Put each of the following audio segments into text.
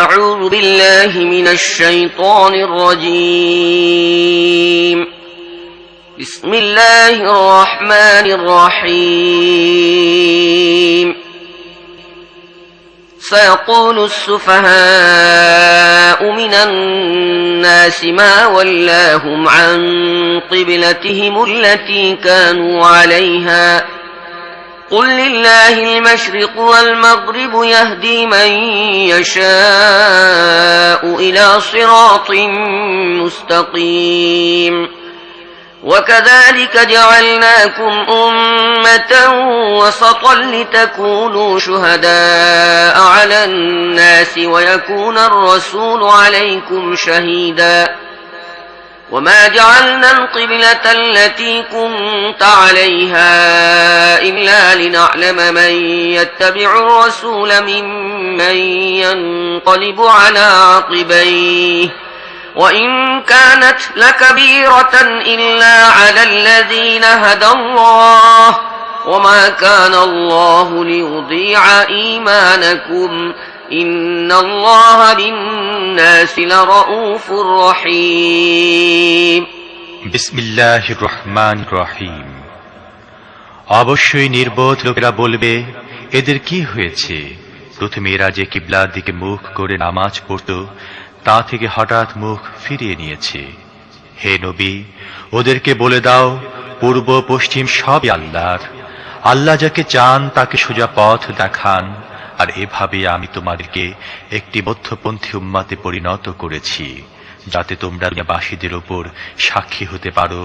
أعوذ بالله من الشيطان الرجيم بسم الله الرحمن الرحيم سيقول السفهاء من الناس ما ولاهم عن قبلتهم التي كانوا عليها قل لله المشرق والمغرب يهدي من يشاء إلى صراط مستقيم وكذلك جعلناكم أمة وسطا لتكونوا شهداء على الناس ويكون الرسول عليكم شهيدا وما جعلنا القبلة التي كنت عليها إلا لنعلم من يتبع الرسول ممن ينقلب على عقبيه وإن كانت لكبيرة إلا على الذين هدى الله وما كان الله ليضيع إيمانكم إن الله بالناس لرؤوف رحيم বিসমিল্লাহির রহমানির রহিম। অবশ্যই নির্বোধ লোকেরা বলবে, এদের কি হয়েছে? প্রথমে এরা যে কিবলার দিকে মুখ করে নামাজ পড়ত, তা থেকে হঠাৎ মুখ ফিরিয়ে নিয়েছে। হে নবী, ওদেরকে বলে দাও, পূর্ব পশ্চিম সবই আল্লাহর। আল্লাহ যাকে চান তাকে সোজা পথ দেখান, আর এভাবে আমি তোমাদেরকে একটি মধ্যপন্থী উম্মাতে পরিণত করেছি, যাতে তোমরা দুনিয়াবাসীদের উপর সাক্ষী হতে পারো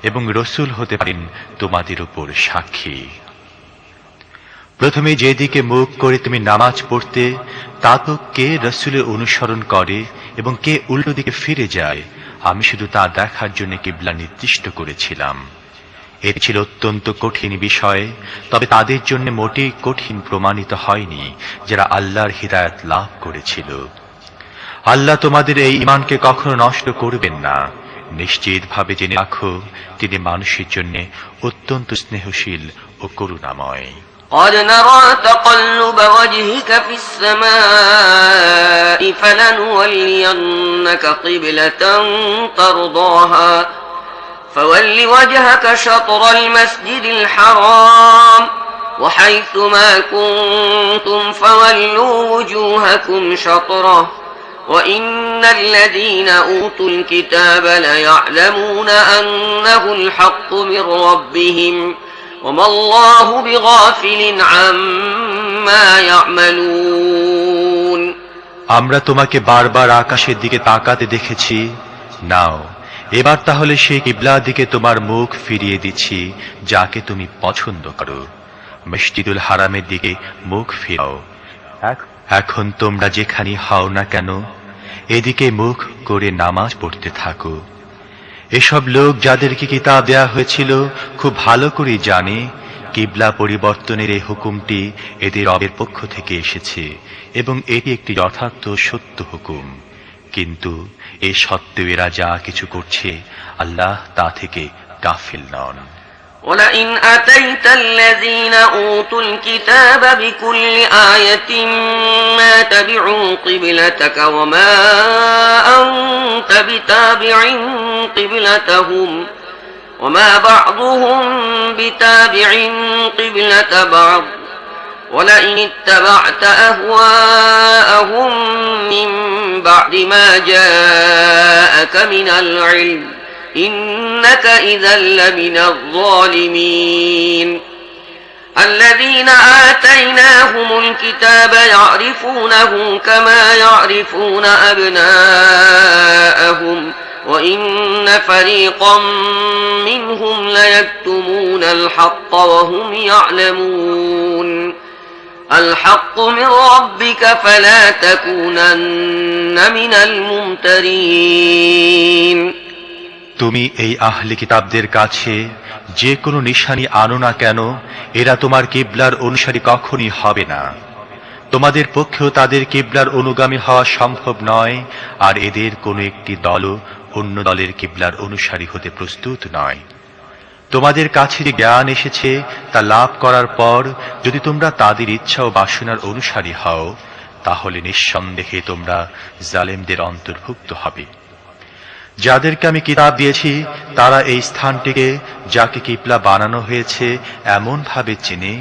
এবং রসুল হতে পারেন তোমাদের উপর সাক্ষী। প্রথমে যেদিকে মুখ করে তুমি নামাজ পড়তে, তা তো কে রসুলের অনুসরণ করে এবং কে উল্টো দিকে ফিরে যায়, আমি শুধু তা দেখার জন্য কিবলা নির্দিষ্ট করেছিলাম। এটি ছিল অত্যন্ত কঠিন বিষয়, তবে তাদের জন্য মোটেই কঠিন প্রমাণিত হয়নি যারা আল্লাহর হিদায়াত লাভ করেছিল। আল্লাহ তোমাদের এই ঈমানকে কখনো নষ্ট করবেন না। নিশ্চিতভাবে জেনে রাখো, তিনি মানুষের জন্য অত্যন্ত স্নেহশীল ও করুণাময়। قد نرى تقلب وجهك في السماء فلنولينك قبلة ترضاها فول وجهك شطر المسجد الحرام وحيث ما كنتم فولوا وجوهكم شطره وإن الذين أوتوا الكتاب ليعلمون أنه الحق من ربهم وما الله بغافل عما يعملون আমরা তোমাকে বারবার আকাশের দিকে তাকাতে দেখেছি। নাও, এবার তাহলে সেই কিবলার দিকে তোমার মুখ ফিরিয়ে দিচ্ছি যাকে তুমি পছন্দ করো। মসজিদুল হারামের দিকে মুখ ফিরাও। এখন তোমরা যেখানে হও না কেন, এদিকে মুখ করে নামাজ পড়তে থাকো। এসব লোক যাদেরকে কিতাব দেয়া হয়েছিল খুব ভালো করে জানে কিবলা পরিবর্তনের এই হুকুমটি এদের রবের পক্ষ থেকে এসেছে এবং এটি একটি যথার্থ সত্য হুকুম। কিন্তু এ সত্ত্বেও এরা যা কিছু করছে, আল্লাহ তা থেকে গাফিল নন। ولئن أتيت الذين أوتوا الكتاب بكل آية ما تبعوا قبلتك وما أنت بتابع قبلتهم وما بعضهم بتابع قبلة بعض ولئن اتبعت أهواءهم من بعد ما جاءك من العلم إنك إذا لمن الظالمين الذين آتيناهم الكتاب يعرفونه كما يعرفون أبناءهم وإن فريقا منهم ليكتمون الحق وهم يعلمون الحق من ربك فلا تكونن من الممترين তুমি এই আহলে কিতাবদের কাছে যে কোনো নিশানি আনো না কেন, এরা তোমার কিবলার অনুসারী কখনই হবে না। তোমাদের পক্ষেও তাদের কিবলার অনুগামী হওয়া সম্ভব নয়, আর এদের কোনো একটি দলও অন্য দলের কিবলার অনুসারী হতে প্রস্তুত নয়। তোমাদের কাছে যে জ্ঞান এসেছে তা লাভ করার পর যদি তোমরা তাদের ইচ্ছা ও বাসনার অনুসারী হও, তাহলে নিঃসন্দেহে তোমরা জালেমদের অন্তর্ভুক্ত হবে। যাদেরকে আমি কিতাব দিয়েছি তারা এই স্থানটিকে, যাকে কিবলা বানানো হয়েছে, এমন ভাবে চেনে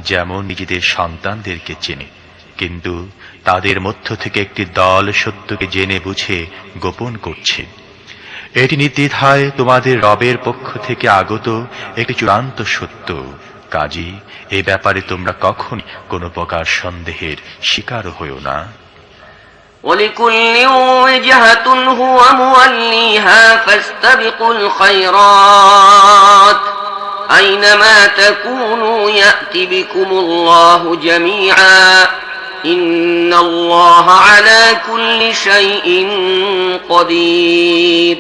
যেমন নিজেদের সন্তানদেরকে চেনে। কিন্তু তাদের মধ্য থেকে একটি দল সত্যকে জেনে বুঝে গোপন করছে। এটি নির্দ্বিধায় তোমাদের রবের পক্ষ থেকে আগত একটি চূড়ান্ত সত্য। কাজী এ ব্যাপারে তোমরা কখন কোনো প্রকার সন্দেহের শিকার হইও না। ولكل وجهة هو موليها فاستبقوا الخيرات أينما تكونوا يأت بكم الله جميعا إن الله على كل شيء قدير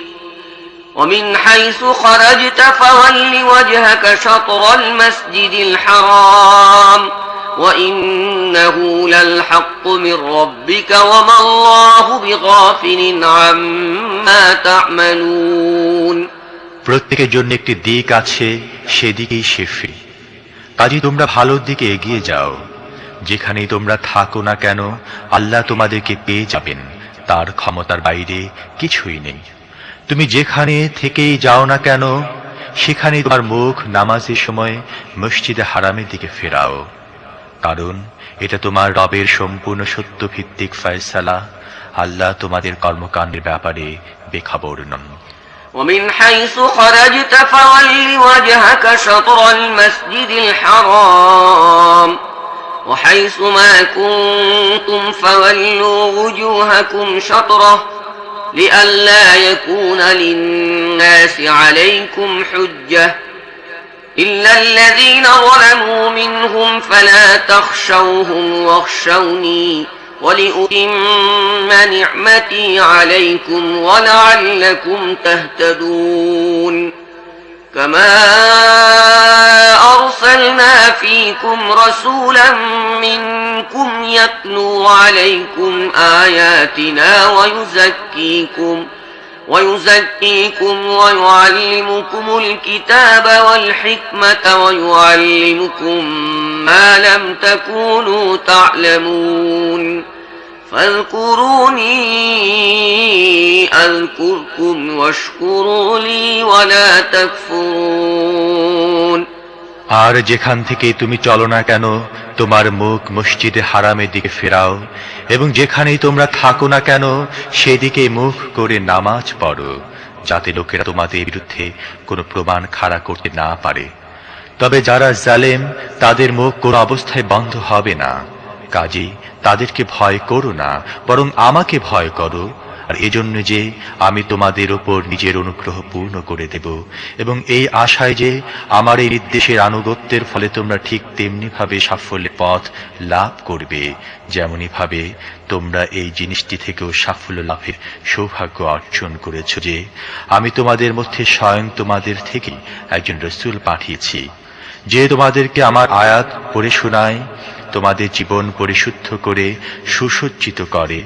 ومن حيث خرجت فول وجهك شطر المسجد الحرام وإنه للحق من ربك وما الله بغافل عما تعملون প্রত্যেকের জন্য একটি দিক আছে, সেদিকেই সে ফিরে। কাজে তোমরা ভালোর দিকে এগিয়ে যাও। যেখানেই তোমরা থাকো না কেন আল্লাহ তোমাদেরকে পেয়ে যাবেন, তার ক্ষমতার বাইরে কিছুই নেই। তুমি যেখানে থেকেই যাও না কেন সেখানে তোমার মুখ নামাজের সময় মসজিদে হারামের দিকে ফেরাও, কারণ এটা তোমার রবের সম্পূর্ণ সত্যভিত্তিক ফয়সালা। আল্লাহ তোমাদের কর্মকাণ্ডের ব্যাপারে বেখবর নন। ومن حيث خرجت فول وجهك شطر المسجد الحرام وحيث ما كنتم فولوا وجوهكم شطره لئلا يكون للناس عليكم حجة إلا الذين ظلموا منهم فلا تخشوهم واخشوني ولأتم نعمتي عليكم ولعلكم تهتدون كما أرسلنا فيكم رسولا منكم يتلو عليكم آياتنا ويزكيكم ويعلمكم الكتاب والحكمة ويعلمكم ما لم تكونوا تعلمون فاذكروني أذكركم واشكروا لي ولا تكفرون আর যেখান থেকে তুমি চলো না কেন তোমার মুখ মসজিদে হারামের দিকে ফেরাও, এবং যেখানেই তোমরা থাকো না কেন সেদিকে মুখ করে নামাজ পড়ো, যাতে লোকেরা তোমাদের বিরুদ্ধে কোনো প্রমাণ খাড়া করতে না পারে। তবে যারা জালেম তাদের মুখ কোনো অবস্থায় বন্ধ হবে না। কাজী তাদেরকে ভয় করো না, বরং আমাকে ভয় করো, আর এজন্য যে আমি তোমাদের উপর নিজের অনুগ্রহ পূর্ণ করে দেব, এবং এই আশায় যে আমার এই নির্দেশের আনুগত্যের ফলে তোমরা ঠিক তেমনি ভাবে সাফল্যের পথ লাভ করবে, যেমনি ভাবে তোমরা এই জিনিসটি থেকেও সাফল্য লাভের সৌভাগ্য অর্জন করেছ যে আমি তোমাদের মধ্যে স্বয়ং তোমাদের থেকে একজন রাসূল পাঠিয়েছি, যে তোমাদেরকে আমার আয়াত পড়ে শোনায়, তোমাদের জীবন পরিশুদ্ধ করে সুসজ্জিত করে,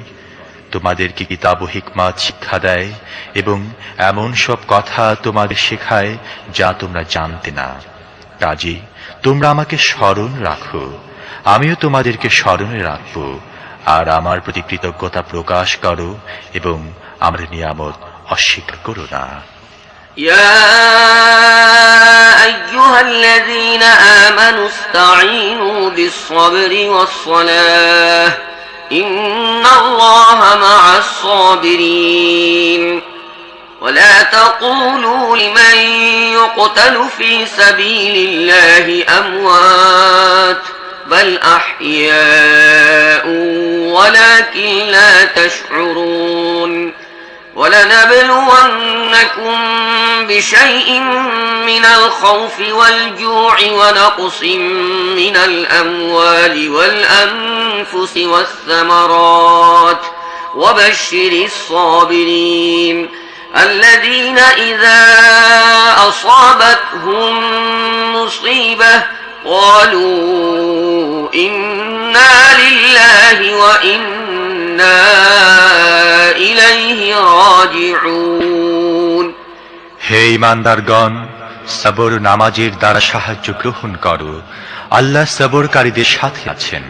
তোমাদেরকে কিতাব ও হিকমাত শিক্ষা দেয় এবং এমন সব কথা তোমাদের শেখায় যা তোমরা জানতে না। কাজী তোমরা আমাকে স্মরণ রাখো, আমিও তোমাদেরকে স্মরণে রাখব, আর আমার প্রতি কৃতজ্ঞতা প্রকাশ করো এবং আমার নিয়ামত অস্বীকার করো না। يا أيها الذين آمنوا استعينوا بالصبر والصلاة إن الله مع الصابرين ولا تقولوا لمن يقتل في سبيل الله أموات بل أحياء ولكن لا تشعرون ولنبلونكم بشيء من الخوف والجوع ونقص من الأموال والأنفس والثمرات وبشر الصابرين الذين إذا أصابتهم مصيبة قالوا إنا لله وإنا إليه راجعون হে ঈমানদারগণ, সবর নামাজের দ্বারা সাহায্য গ্রহণ করো, আল্লাহ সবরকারীদের সাথে আছেন।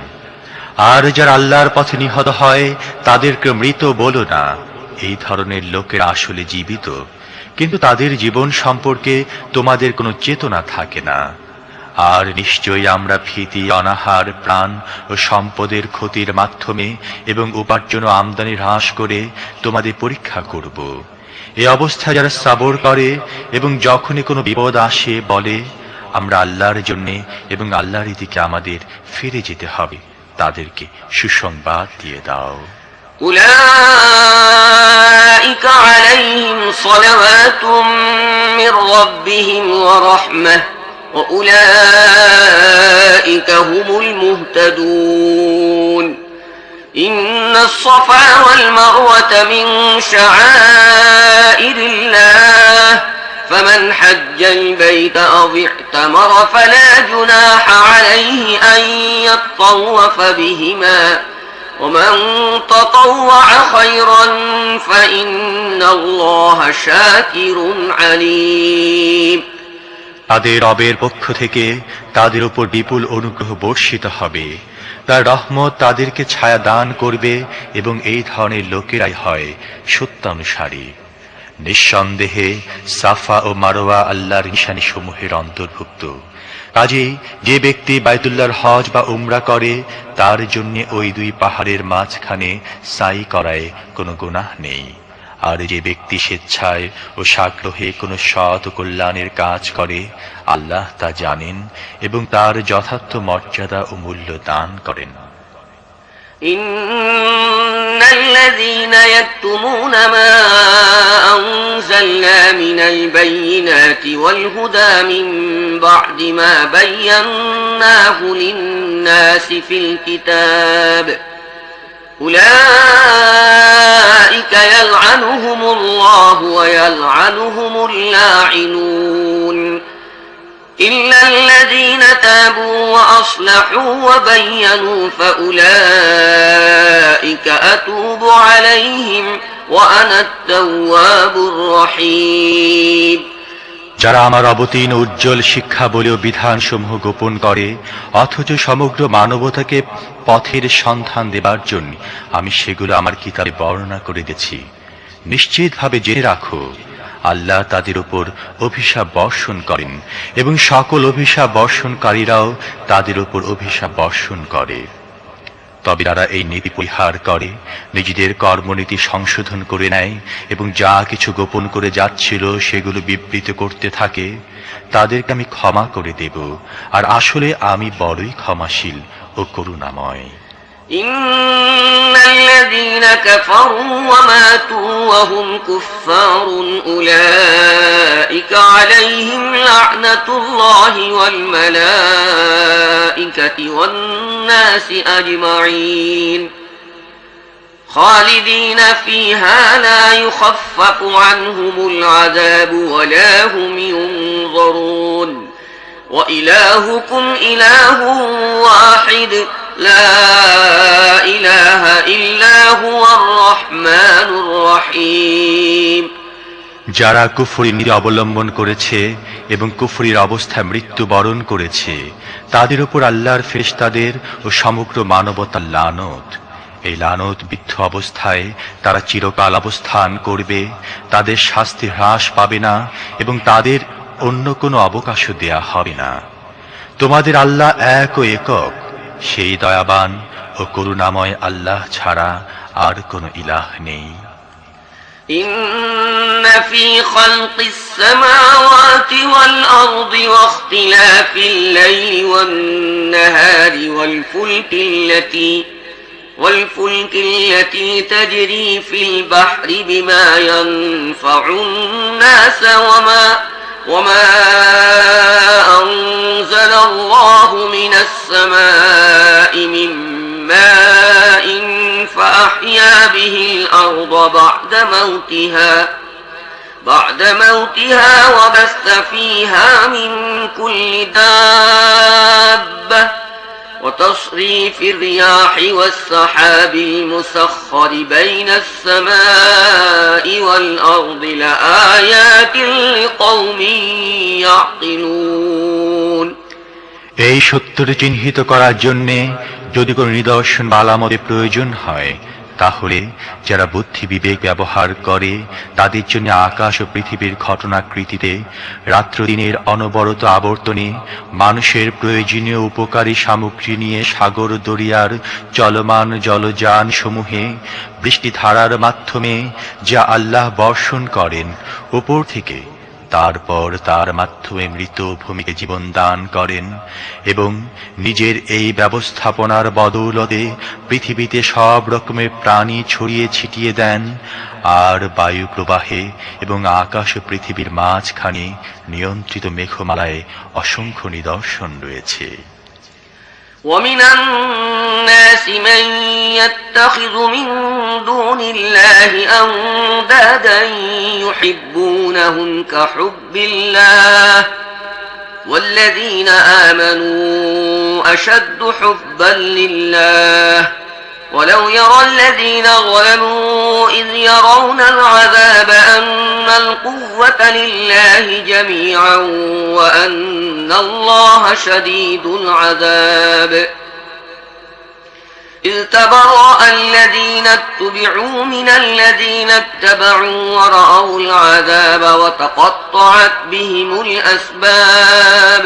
আর যারা আল্লাহর পথে নিহত হয় তাদেরকে মৃত বলো না। এই ধরনের লোকেরা আসলে জীবিত, কিন্তু তাদের জীবন সম্পর্কে তোমাদের কোনো চেতনা থাকে না। আর নিশ্চয়ই আমরা ভীতি, অনাহার, প্রাণ ও সম্পদের ক্ষতির মাধ্যমে এবং উপার্জন ও আমদানি হ্রাস করে তোমাদের পরীক্ষা করব। এই অবস্থা যারা সবর করে এবং যখনই কোনো বিপদ আসে বলে আমরা আল্লাহর জন্যে এবং আল্লাহর দিকে আমাদের ফিরে যেতে হবে, তাদেরকে সুসংবাদ দিয়ে দাও। أولئك عليهم صلوات من ربهم ورحمة وأولئك هم المهتدون إن الصفا والمروة من شعائر الله فمن حج البيت أو اعتمر فلا جناح عليه أن يطوف بهما ومن تطوع خيرا فإن الله شاكر عليم তাদের রবের পক্ষ থেকে তাদের উপর বিপুল অনুগ্রহ বর্ষিত হবে, তার রহমত তাদেরকে ছায়া দান করবে এবং এই ধরনের লোকেরাই হয় সত্যানুসারী। নিঃসন্দেহে সাফা ও মারওয়া আল্লাহর নিশানী সমূহের অন্তর্ভুক্ত। কাজেই যে ব্যক্তি বাইতুল্লাহর হজ বা উমরা করে তার জন্য ওই দুই পাহাড়ের মাঝখানে সাই করায় কোনো গুনাহ নেই। আর যে ব্যক্তি স্বেচ্ছায় ও সাগ্রহে কোনো সৎ ও কল্যাণের কাজ করে আল্লাহ তা জানেন এবং তার যথার্থ মর্যাদা ও মূল্য দান করেন। إن الذين يكتمون ما أنزلنا من البينات والهدى من بعد ما بيناه للناس في الكتاب أولئك يلعنهم الله ويلعنهم اللاعنون إلا الذين تابوا وأصلحوا وبينوا فأولئك أتوب عليهم وأنا التواب الرحيم যারা আমার অবতীর্ণ উজ্জ্বল শিক্ষা বলেও বিধানসমূহ গোপন করে অথচ সমগ্র মানবতাকে পথের সন্ধান দেবার জন্য আমি সেগুলো আমার কিতাবে বর্ণনা করে দিয়েছি, নিশ্চিতভাবে জেনে রাখো আল্লাহ তাদের উপর অভিশাপ বর্ষণ করেন এবং সকল অভিশাপ বর্ষণকারীরাও তাদের উপর অভিশাপ বর্ষণ করে। তবে যারা এই নীতি পরিহার করে, নিজেদের কর্মনীতি সংশোধন করে নেয় এবং যা কিছু গোপন করে যাচ্ছিল সেগুলো বিবৃত করতে থাকে, তাদেরকে আমি ক্ষমা করে দেব, আর আসলে আমি বড়ই ক্ষমাশীল ও করুণাময়। إن الذين كفروا وماتوا وهم كفار أولئك عليهم لعنة الله والملائكة والناس أجمعين خالدين فيها لا يخفف عنهم العذاب ولا هم ينظرون وإلهكم إله واحد لا إله إلا هو الرحمن الرحيم যারা কুফরি নীতি অবলম্বন করেছে এবং কুফরির অবস্থায় মৃত্যুবরণ করেছে তাদের উপর আল্লাহর ফেরেশতাদের ও সমগ্র মানবতার লানত। এই লানত বিদ্ধ অবস্থায় তারা চিরকাল অবস্থান করবে, তাদের শাস্তি হ্রাস পাবে না এবং তাদের অন্য কোনো অবকাশও দেয়া হবে না। তোমাদের আল্লাহ এক ও একক, সেই দয়াবান ও করুণাময় আল্লাহ ছাড়া আর কোনো ইলাহ নেই। إن في خلق السماوات والأرض واختلاف الليل والنهار والفلك التي تجري في البحر بما ينفع الناس وما أنزل الله من السماء من ماء فأحيا به الأرض بعد موتها وبث فيها من كل دابة وتصريف الرياح والسحاب المسخر بين السماء والأرض لآيات لقوم يعقلون এই সত্যকে চিহ্নিত করার জন্যে যদি কোনো নিদর্শন বা আলামতের প্রয়োজন হয়, তাহলে যারা বুদ্ধি বিবেক ব্যবহার করে তাদের জন্য আকাশ ও পৃথিবীর ঘটনাকৃতিতে রাত্র দিনের অনবরত আবর্তনে মানুষের প্রয়োজনীয় উপকারী সামগ্রী নিয়ে সাগর দরিয়ার চলমান জলযান সমূহে বৃষ্টিধারার মাধ্যমে যা আল্লাহ বর্ষণ করেন উপর থেকে, তারপর তার মাধ্যমে মৃত ভূমিকে জীবন দান করেন এবং নিজের এই ব্যবস্থাপনার বদৌলতে পৃথিবীতে সব রকমের প্রাণী ছড়িয়ে ছিটিয়ে দেন, আর বায়ু প্রবাহে এবং আকাশ ও পৃথিবীর মাঝখানে নিয়ন্ত্রিত মেঘমালায় অসংখ্য নিদর্শন রয়েছে। ومن الناس من يتخذ من دون الله أندادا يحبونهم كحب الله والذين آمنوا أشد حبا لله ولو يرى الذين ظلموا إذ يرون العذاب أن القوة لله جميعا وأن الله شديد العذاب إذ تبرأ الذين اتبعوا من الذين اتبعوا ورأوا العذاب وتقطعت بهم الأسباب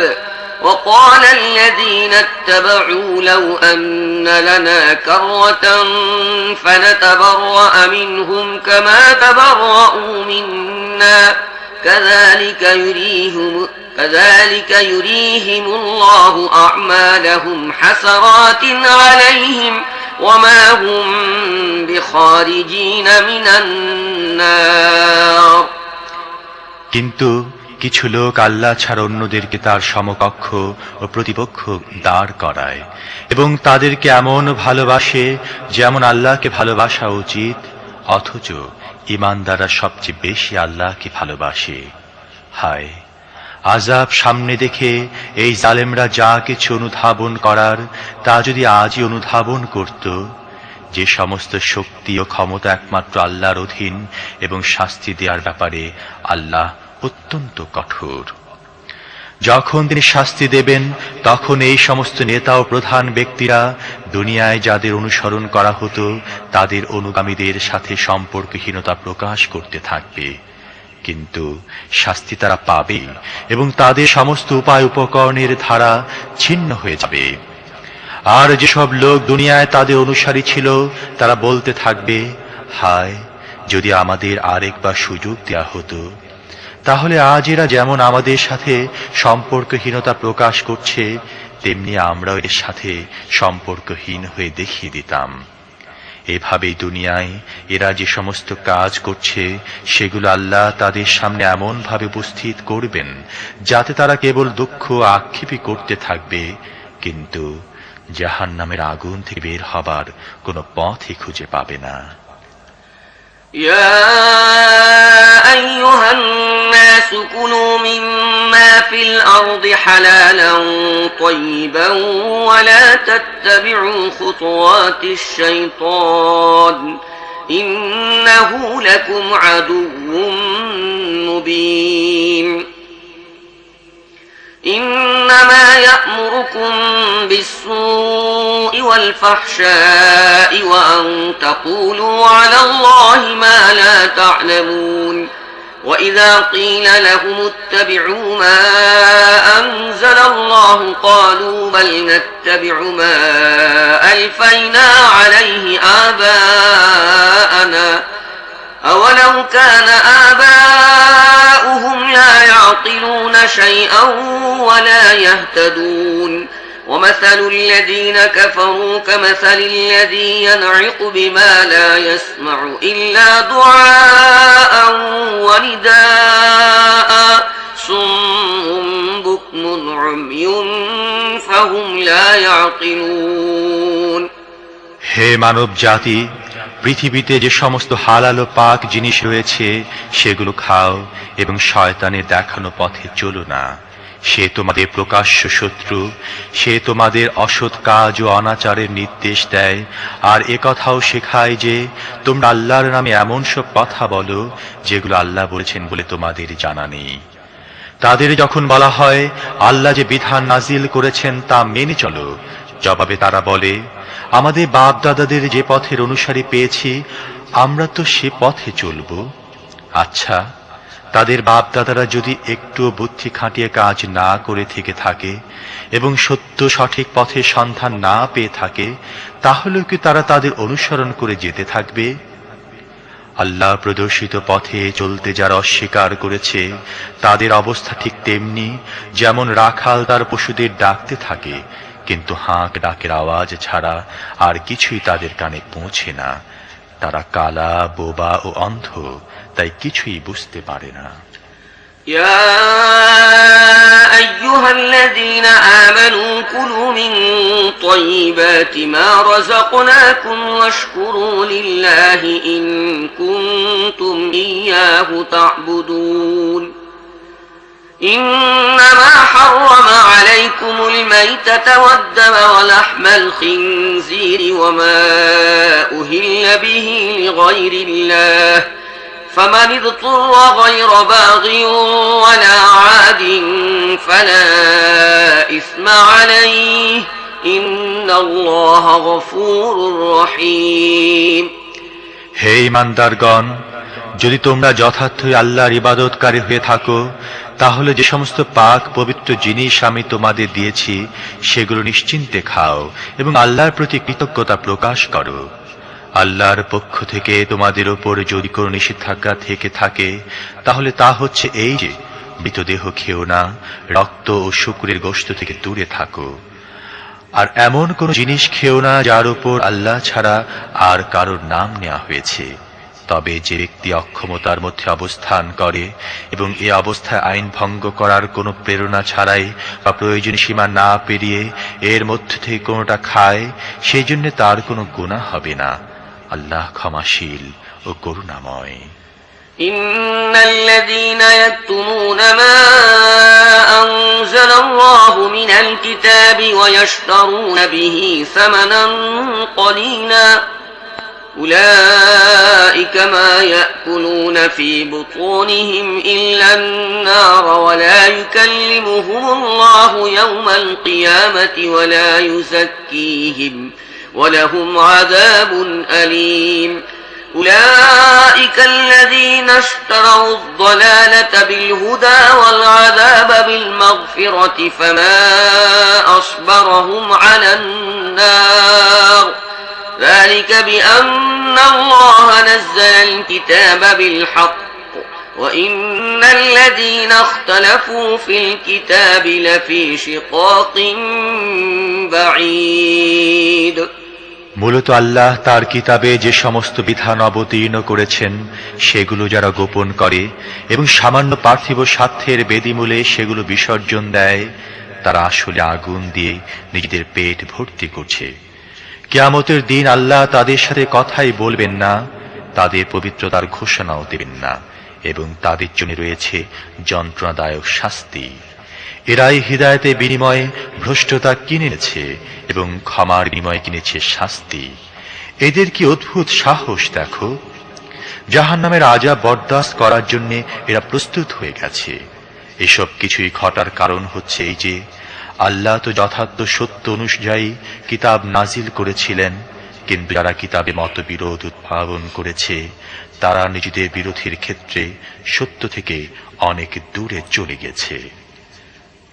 وقال الذين اتبعوا لو أن لنا كرة فنتبرأ منهم كما تبرأوا منا كذلك يريهم الله أعمالهم حسرات عليهم وما هم بخارجين من النار। কিন্তু কিছু লোক আল্লাহ ছাড়া অন্যদেরকে তার সমকক্ষ ও প্রতিপক্ষ দাঁড় করায় এবং তাদেরকে এমন ভালোবাসে যেমন আল্লাহকে ভালোবাসা উচিত, অথচ ঈমানদাররা সবচেয়ে বেশি আল্লাহকে ভালোবাসে। হায়, আযাব সামনে দেখে এই জালেমরা যা কিছু অনুধাবন করার তা যদি আজই অনুধাবন করত, যে সমস্ত শক্তি ও ক্ষমতা একমাত্র আল্লাহর অধীন এবং শাস্তি দেওয়ার ব্যাপারে আল্লাহ অত্যন্ত কঠোর। যখন তিনি শাস্তি দেবেন তখন এই সমস্ত নেতা ও প্রধান ব্যক্তিরা দুনিয়ায় যাদের অনুসরণ করা হতো তাদের অনুগামীদের সাথে সম্পর্কহীনতা প্রকাশ করতে থাকবে, কিন্তু শাস্তি তারা পাবে এবং তাদের সমস্ত উপায় উপকরণের ধারা ছিন্ন হয়ে যাবে। আর যেসব লোক দুনিয়ায় তাদের অনুসারী ছিল তারা বলতে থাকবে, হায়, যদি আমাদের আরেকবার সুযোগ দেয়া হতো, তাহলে আজ এরা যেমন আমাদের সাথে সম্পর্কহীনতা প্রকাশ করছে তেমনি আমরাও এর সাথে সম্পর্কহীন হয়ে দেখিয়ে দিতাম। এভাবেই দুনিয়ায় এরা যে সমস্ত কাজ করছে সেগুলো আল্লাহ তাদের সামনে এমন ভাবে উপস্থিত করবেন যাতে তারা কেবল দুঃখ আক্ষেপই করতে থাকবে, কিন্তু জাহান্নামের আগুন থেকে বের হবার কোনো পথই খুঁজে পাবে না। يا أيها الناس كلوا مما في الأرض حلالا طيبا ولا تتبعوا خطوات الشيطان إنه لكم عدو مبين إنما يأمركم بالسوء والفحشاء وأن تقولوا على الله ما لا تعلمون وإذا قيل لهم اتبعوا ما أنزل الله قالوا بل نتبع ما ألفينا عليه آباءنا أولو كان آباؤهم لا يعقلون شيئا ولا يهتدون ومثل الذين كفروا كمثل الذي ينعق بما لا يسمع إلا دعاء ونداء صم بكم عمي فهم لا يعقلون। হে মানব জাতি, পৃথিবীতে যে সমস্ত হালাল ও পাক জিনিস রয়েছে সেগুলো খাও এবং শয়তানের দেখানো পথে চলো না। সে তোমাদের প্রকাশ্য শত্রু, সে তোমাদের অসৎ কাজ ও অনাচারের নির্দেশ দেয়, আর একথাও শেখায় যে তোমরা আল্লাহর নামে এমন সব কথা বলো যেগুলো আল্লাহ বলেছেন বলে তোমাদের জানা নেই। তাদের যখন বলা হয় আল্লাহ যে বিধান নাজিল করেছেন তা মেনে চলো, জবাবে তারা বলে, আমাদের বাপ দাদাদের যে পথের অনুসারী পেয়েছি আমরা তো সে পথে চলব। আচ্ছা, তাদের বাপ দাদারা যদি একটু বুদ্ধি খাটিয়ে কাজ না করে থেকে থাকে এবং সত্য সঠিক পথের সন্ধান না পেয়ে থাকে, তাহলেও কি তারা তাদের অনুসরণ করে যেতে থাকবে? আল্লাহ প্রদর্শিত পথে চলতে যারা অস্বীকার করেছে তাদের অবস্থা ঠিক তেমনি যেমন রাখাল তার পশুদের ডাকতে থাকে, কিন্তু হাঁক ডাকের আওয়াজ ছাড়া আর কিছুই তাদের কানে পৌঁছে না। তারা কালা, বোবা ও অন্ধ, তাই কিছুই বুঝতে পারে না। يا أيها الذين آمنوا كلوا من طيبات ما رزقناكم واشكروا لله إن كنتم إياه تعبدون إنما حرم عليكم الميتة والدم ولحم الخنزير وما أهل به لغير الله فمن اضطر غير باغ ولا عاد فلا إثم عليه إن الله غفور رحيم হে ঈমানদারগণ, যদি তোমরা যথার্থই আল্লাহর ইবাদতকারী হয়ে থাকো তাহলে যে সমস্ত পাক পবিত্র জিনিস আমি তোমাদের দিয়েছি সেগুলো নিশ্চিন্তে খাও এবং আল্লাহর প্রতি কৃতজ্ঞতা প্রকাশ করো। আল্লাহর পক্ষ থেকে তোমাদের উপর যদি কোনো নিষেধাজ্ঞা থেকে থাকে তাহলে তা হচ্ছে এই যে মৃতদেহ খেও না, রক্ত ও শুকরের গোশত থেকে দূরে থাকো, আর এমন কোন জিনিস খেও না যার উপর আল্লাহ ছাড়া আর কারোর নাম নেওয়া হয়েছে। তবে যে ব্যক্তি অক্ষমতার মধ্যে অবস্থান করে এবং এ অবস্থায় আইন ভঙ্গ করার কোনো প্রেরণা ছাড়াই বা প্রয়োজনীয় সীমা না পেরিয়ে এর মধ্যে থেকে কোনোটা খায়, সেই জন্য তার কোনো গুনাহ হবে না। আল্লাহ ক্ষমাশীল ও করুণাময়। إن الذين يكتمون ما أنزل الله من الكتاب ويشترون به ثمنا قليلا أولئك ما يأكلون في بطونهم إلا النار ولا يكلمهم الله يوم القيامة ولا يزكيهم ولهم عذاب أليم أولئك الذين اشتروا الضلالة بالهدى والعذاب بالمغفرة فما أصبرهم على النار ذلك بأن الله نزل الكتاب بالحق وإن الذين اختلفوا في الكتاب لفي شقاق بعيد মূলত আল্লাহ তার কিতাবে যে সমস্ত বিধান অবতীর্ণ করেছেন সেগুলো যারা গোপন করে এবং সামান্য পার্থিব স্বার্থের বেদিমূলে সেগুলো বিসর্জন দেয়, তারা আসলে আগুন দিয়ে নিজেদের পেট ভর্তি করছে। কিয়ামতের দিন আল্লাহ তাদের সাথে কথাই বলবেন না, তাদের পবিত্রতার ঘোষণাও দেবেন না এবং তাদের জন্য রয়েছে যন্ত্রণাদায়ক শাস্তি। এরাই হিদায়াতের বিনিময়ে ভ্রষ্টতা কিনেছে এবং ক্ষমার বিনিময়ে কিনেছে শাস্তি। এদের কি অদ্ভুত সাহস দেখো! জাহান্নামের আযাব বরদাস্ত করার জন্য এরা প্রস্তুত হয়ে গেছে। এসব কিছুই ঘটার কারণ হচ্ছে এই যে আল্লাহ তো যথার্থ সত্য অনুযায়ী কিতাব নাজিল করেছিলেন, কিন্তু যারা কিতাবে মতবিরোধ উদ্ভাবন করেছে তারা নিজেদের বিরোধীর ক্ষেত্রে সত্য থেকে অনেক দূরে চলে গেছে।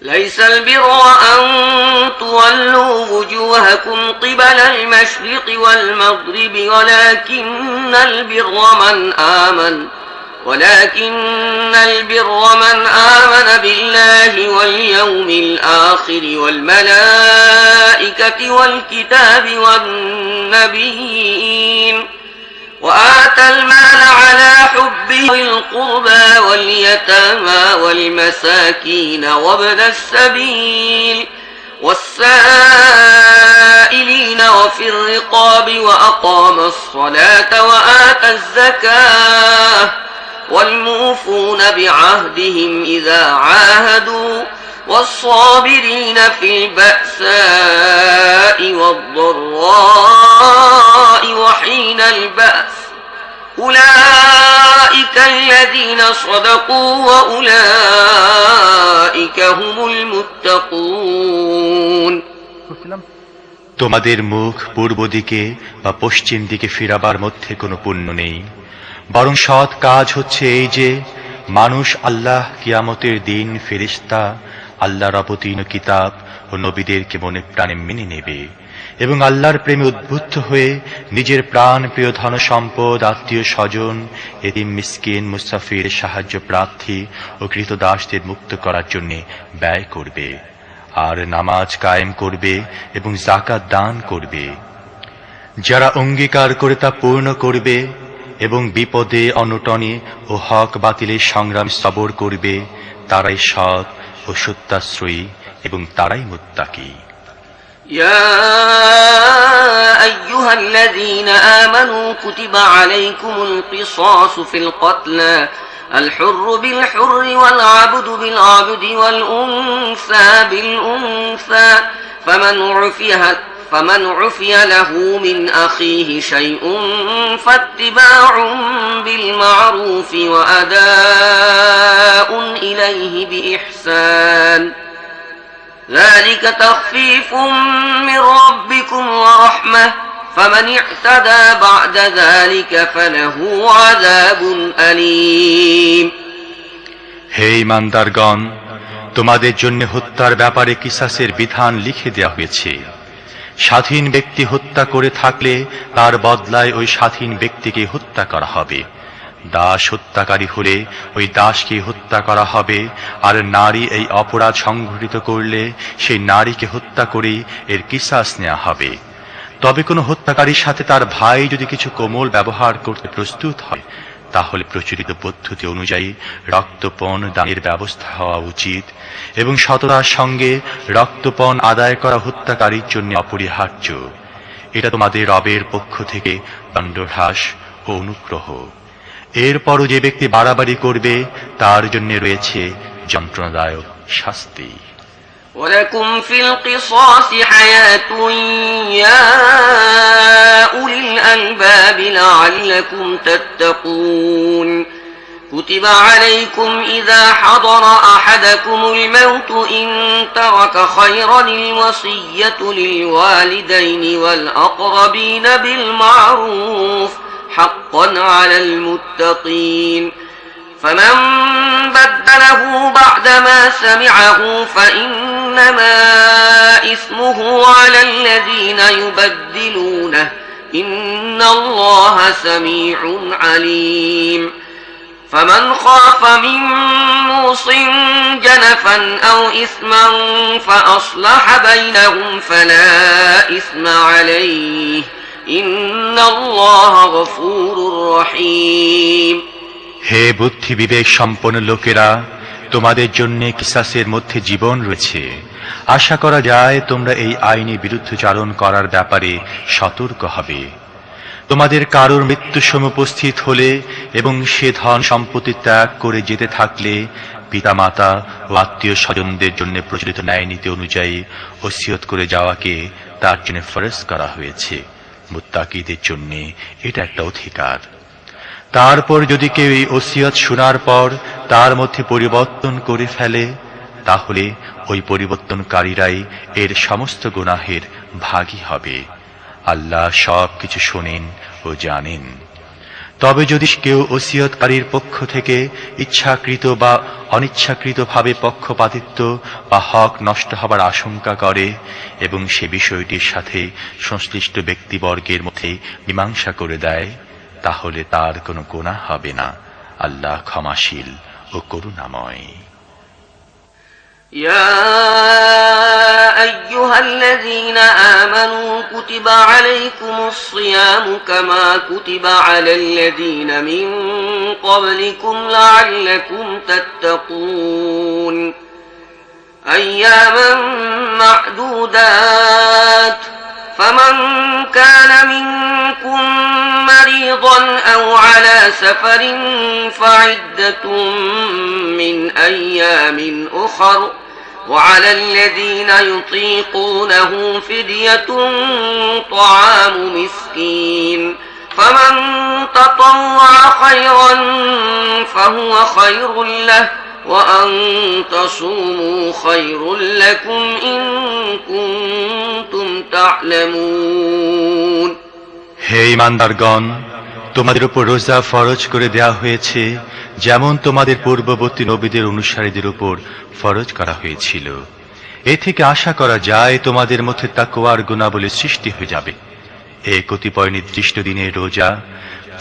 ليس البر أن تولوا وجوهكم قبل المشرق والمغرب ولكن البر من آمن بالله واليوم الآخر والملائكة والكتاب والنبيين وآتى المال على حبه القربى واليتامى والمساكين وابن السبيل والسائلين وفي الرقاب وأقام الصلاة وآتى الزكاة والموفون بعهدهم إذا عاهدوا والصابرين في البأساء والضراء وحين البأس أولئك الذين صدقوا وأولئك هم المتقون তোমাদের মুখ পূর্ব দিকে বা পশ্চিম দিকে ফিরাবার মধ্যে কোনো পুণ্য নেই, বরং সৎ কাজ হচ্ছে এই যে মানুষ আল্লাহ কিয়ামতের দিন ফেরেশতা আল্লাহর অবতীর্ণ কিতাব ও নবীদেরকে মনে প্রাণে মেনে নেবে এবং আল্লাহর প্রেমে উদ্বুদ্ধ হয়ে নিজের প্রাণ প্রিয় ধন সম্পদ, আত্মীয় স্বজন, এতিম মিসকিন, মুসাফির, সাহায্য প্রার্থী ও কৃতদাসদের মুক্ত করার জন্য ব্যয় করবে, আর নামাজ কায়েম করবে এবং যাকাত দান করবে। যারা অঙ্গীকার করে তা পূর্ণ করবে এবং বিপদে অনটনে ও হক বাতিলের সংগ্রাম সবর করবে, তারাই সৎ ও সত্যাশ্রয়ী এবং তারাই মুত্তাকি। يا أيها الذين آمنوا كتب عليكم القصاص في القتلى الحر بالحر والعبد بالعبد والأنثى بالأنثى فمن عفي له من أخيه شيء فاتباع بالمعروف وأداء إليه بإحسان ذلك تخفيف من ربكم ورحمة فمن اعتدى بعد ذلك فله عذاب أليم। হে ঈমানদারগণ, তোমাদের জন্য হত্যার ব্যাপারে কিসাসের বিধান লিখে দেওয়া হয়েছে। স্বাধীন ব্যক্তি হত্যা করে থাকলে তার বদলায় ওই স্বাধীন ব্যক্তিকে হত্যা করা হবে। দাস হত্যাকারী হলে ওই দাসকে হত্যা করা হবে, আর নারী এই অপরাধ সংঘটিত করলে সেই নারীকে হত্যা করে এর কিসাস নেওয়া হবে। তবে কোনো হত্যাকারীর সাথে তার ভাই যদি কিছু কোমল ব্যবহার করতে প্রস্তুত হয়, তাহলে প্রচলিত পদ্ধতি অনুযায়ী রক্তপণ দানের ব্যবস্থা হওয়া উচিত এবং সততার সঙ্গে রক্তপণ আদায় করা হত্যাকারীর জন্য অপরিহার্য। এটা তোমাদের রবের পক্ষ থেকে দণ্ডহ্রাস ও অনুগ্রহ। এরপরও যে ব্যক্তি বাড়াবাড়ি করবে তার জন্য রয়েছে যন্ত্রণাদায়ক শাস্তি। ولكم في القصاص حياة يا أولي الألباب لعلكم تتقون كتب عليكم إذا حضر أحدكم الموت إن ترك خيرا الوصية للوالدين والأقربين بالمعروف حقا على المتقين فمن بدله بعدما سمعه فإنما إثمه على الذين يبدلونه إن الله سميع عليم فمن خاف من موص جنفا أو إثما فأصلح بينهم فلا إثم عليه إن الله غفور رحيم। হে বুদ্ধি বিবেক সম্পন্ন লোকেরা, তোমাদের জন্য কিসাসের মধ্যে জীবন রয়েছে। আশা করা যায় তোমরা এই আইনি বিরুদ্ধচারণ করার ব্যাপারে সতর্ক হবে। তোমাদের কারোর মৃত্যু সমুপস্থিত হলে এবং সে ধন সম্পত্তি ত্যাগ করে যেতে থাকলে পিতামাতা ও আত্মীয় স্বজনদের জন্য প্রচলিত ন্যায় নীতি অনুযায়ী ওসিয়ত করে যাওয়াকে তার জন্য ফরজ করা হয়েছে। মুত্তাকিদের জন্য এটা একটা অধিকার। তারপর যদি কেউ এই ওসিয়ত শোনার পর তার মধ্যে পরিবর্তন করে ফেলে, তাহলে ওই পরিবর্তনকারীরাই এর সমস্ত গুনাহের ভাগী হবে। আল্লাহ সব কিছু শোনেন ও জানেন। তবে যদি কেউ ওসিয়তকারীর পক্ষ থেকে ইচ্ছাকৃত বা অনিচ্ছাকৃতভাবে পক্ষপাতিত্ব বা হক নষ্ট হবার আশঙ্কা করে এবং সে বিষয়টির সাথে সংশ্লিষ্ট ব্যক্তিবর্গের মধ্যে মীমাংসা করে দেয়, তাহলে তার কোনো গুনাহ হবে না। আল্লাহ ক্ষমাশীল ও করুণাময়। يا أيها الذين آمنوا كتب عليكم الصيام كما كتب على الذين من قبلكم لعلكم تتقون أياما معدودات فمن كان منكم مريضا أو على سفر فعدة من أيام أخر وعلى الذين يطيقونه فدية طعام مسكين فمن تطوع خيرا فهو خير له وأن تصوموا خير لكم إن كنتم تعلمون হে ঈমানদারগণ, তোমাদের উপর রোজা ফরজ করে দেয়া হয়েছে যেমন তোমাদের পূর্ববর্তী নবীদের অনুসারীদের উপর ফরজ করা হয়েছিল। এ থেকে আশা করা যায় তোমাদের মধ্যে তাকওয়ার গুণাবলী সৃষ্টি হয়ে যাবে। এই কতিপয় নির্দিষ্ট দিনের রোজা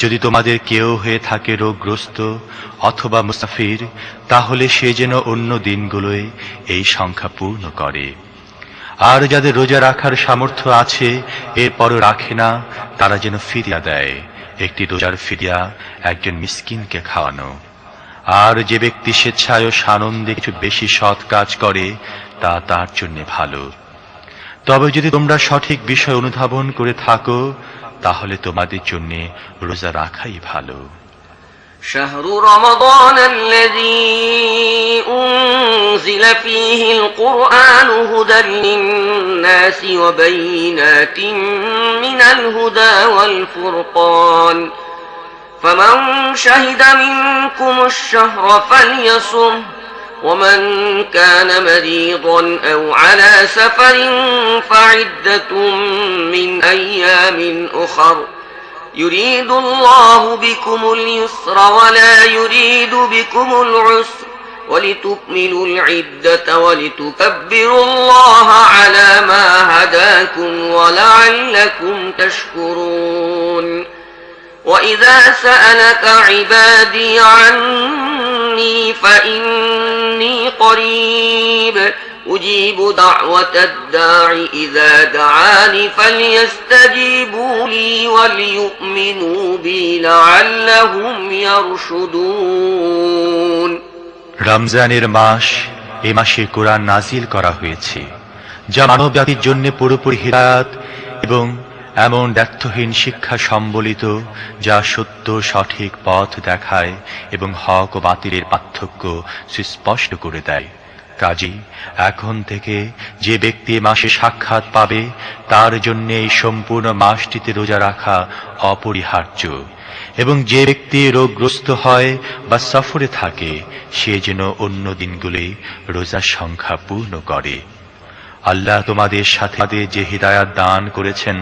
যদি তোমাদের কেউ হয়ে থাকে রোগগ্রস্ত অথবা মুসাফির, তাহলে সে যেন অন্য দিনগুলোয় এই সংখ্যা পূর্ণ করে। আর যাদের রোজা রাখার সামর্থ্য আছে এরপরও রাখে না, তারা যেন ফিদিয়া দেয়। একটি রোজার ফিদিয়া একজন মিসকিনকে খাওয়ানো। আর যে ব্যক্তি স্বেচ্ছায় ও সানন্দে কিছু বেশি সৎ কাজ করে তা তার জন্য ভালো। তবে যদি তোমরা সঠিক বিষয় অনুধাবন করে থাকো তাহলে তোমাদের জন্য রোজা রাখাই ভালো। شهر رمضان الذي أنزل فيه القرآن هدى للناس وبينات من الهدى والفرقان فمن شهد منكم الشهر فليصم ومن كان مريضا أو على سفر فعدة من أيام أخر يريد الله بكم اليسر ولا يريد بكم العسر ولتكملوا العدة ولتكبروا الله على ما هداكم ولعلكم تشكرون وإذا سألك عبادي عني فإني قريب أجيب دعوة الداع إذا دعاني فليستجيبوا لي وليؤمنوا بي لعلهم يرشدون রমজানের মাস, এই মাসে কোরআন নাজিল করা হয়েছে যা মানব জাতির জন্য পুরোপুরি হিদায়াত এবং এমন ব্যর্থহীন শিক্ষা সম্বলিত যা সত্য সঠিক পথ দেখায় এবং হক ও বাতিলের পার্থক্য সুস্পষ্ট করে দেয়। কাজী এখন থেকে যে ব্যক্তি মাসে সাক্ষাৎ পাবে তার জন্য এই সম্পূর্ণ মাসটিতে রোজা রাখা অপরিহার্য, এবং যে ব্যক্তি রোগগ্রস্ত হয় বা সফরে থাকে সে যেন অন্য দিনগুলি রোজার সংখ্যা পূর্ণ করে। আল্লাহ তোমাদের সাথে যে হিদায়াত দান করেছেন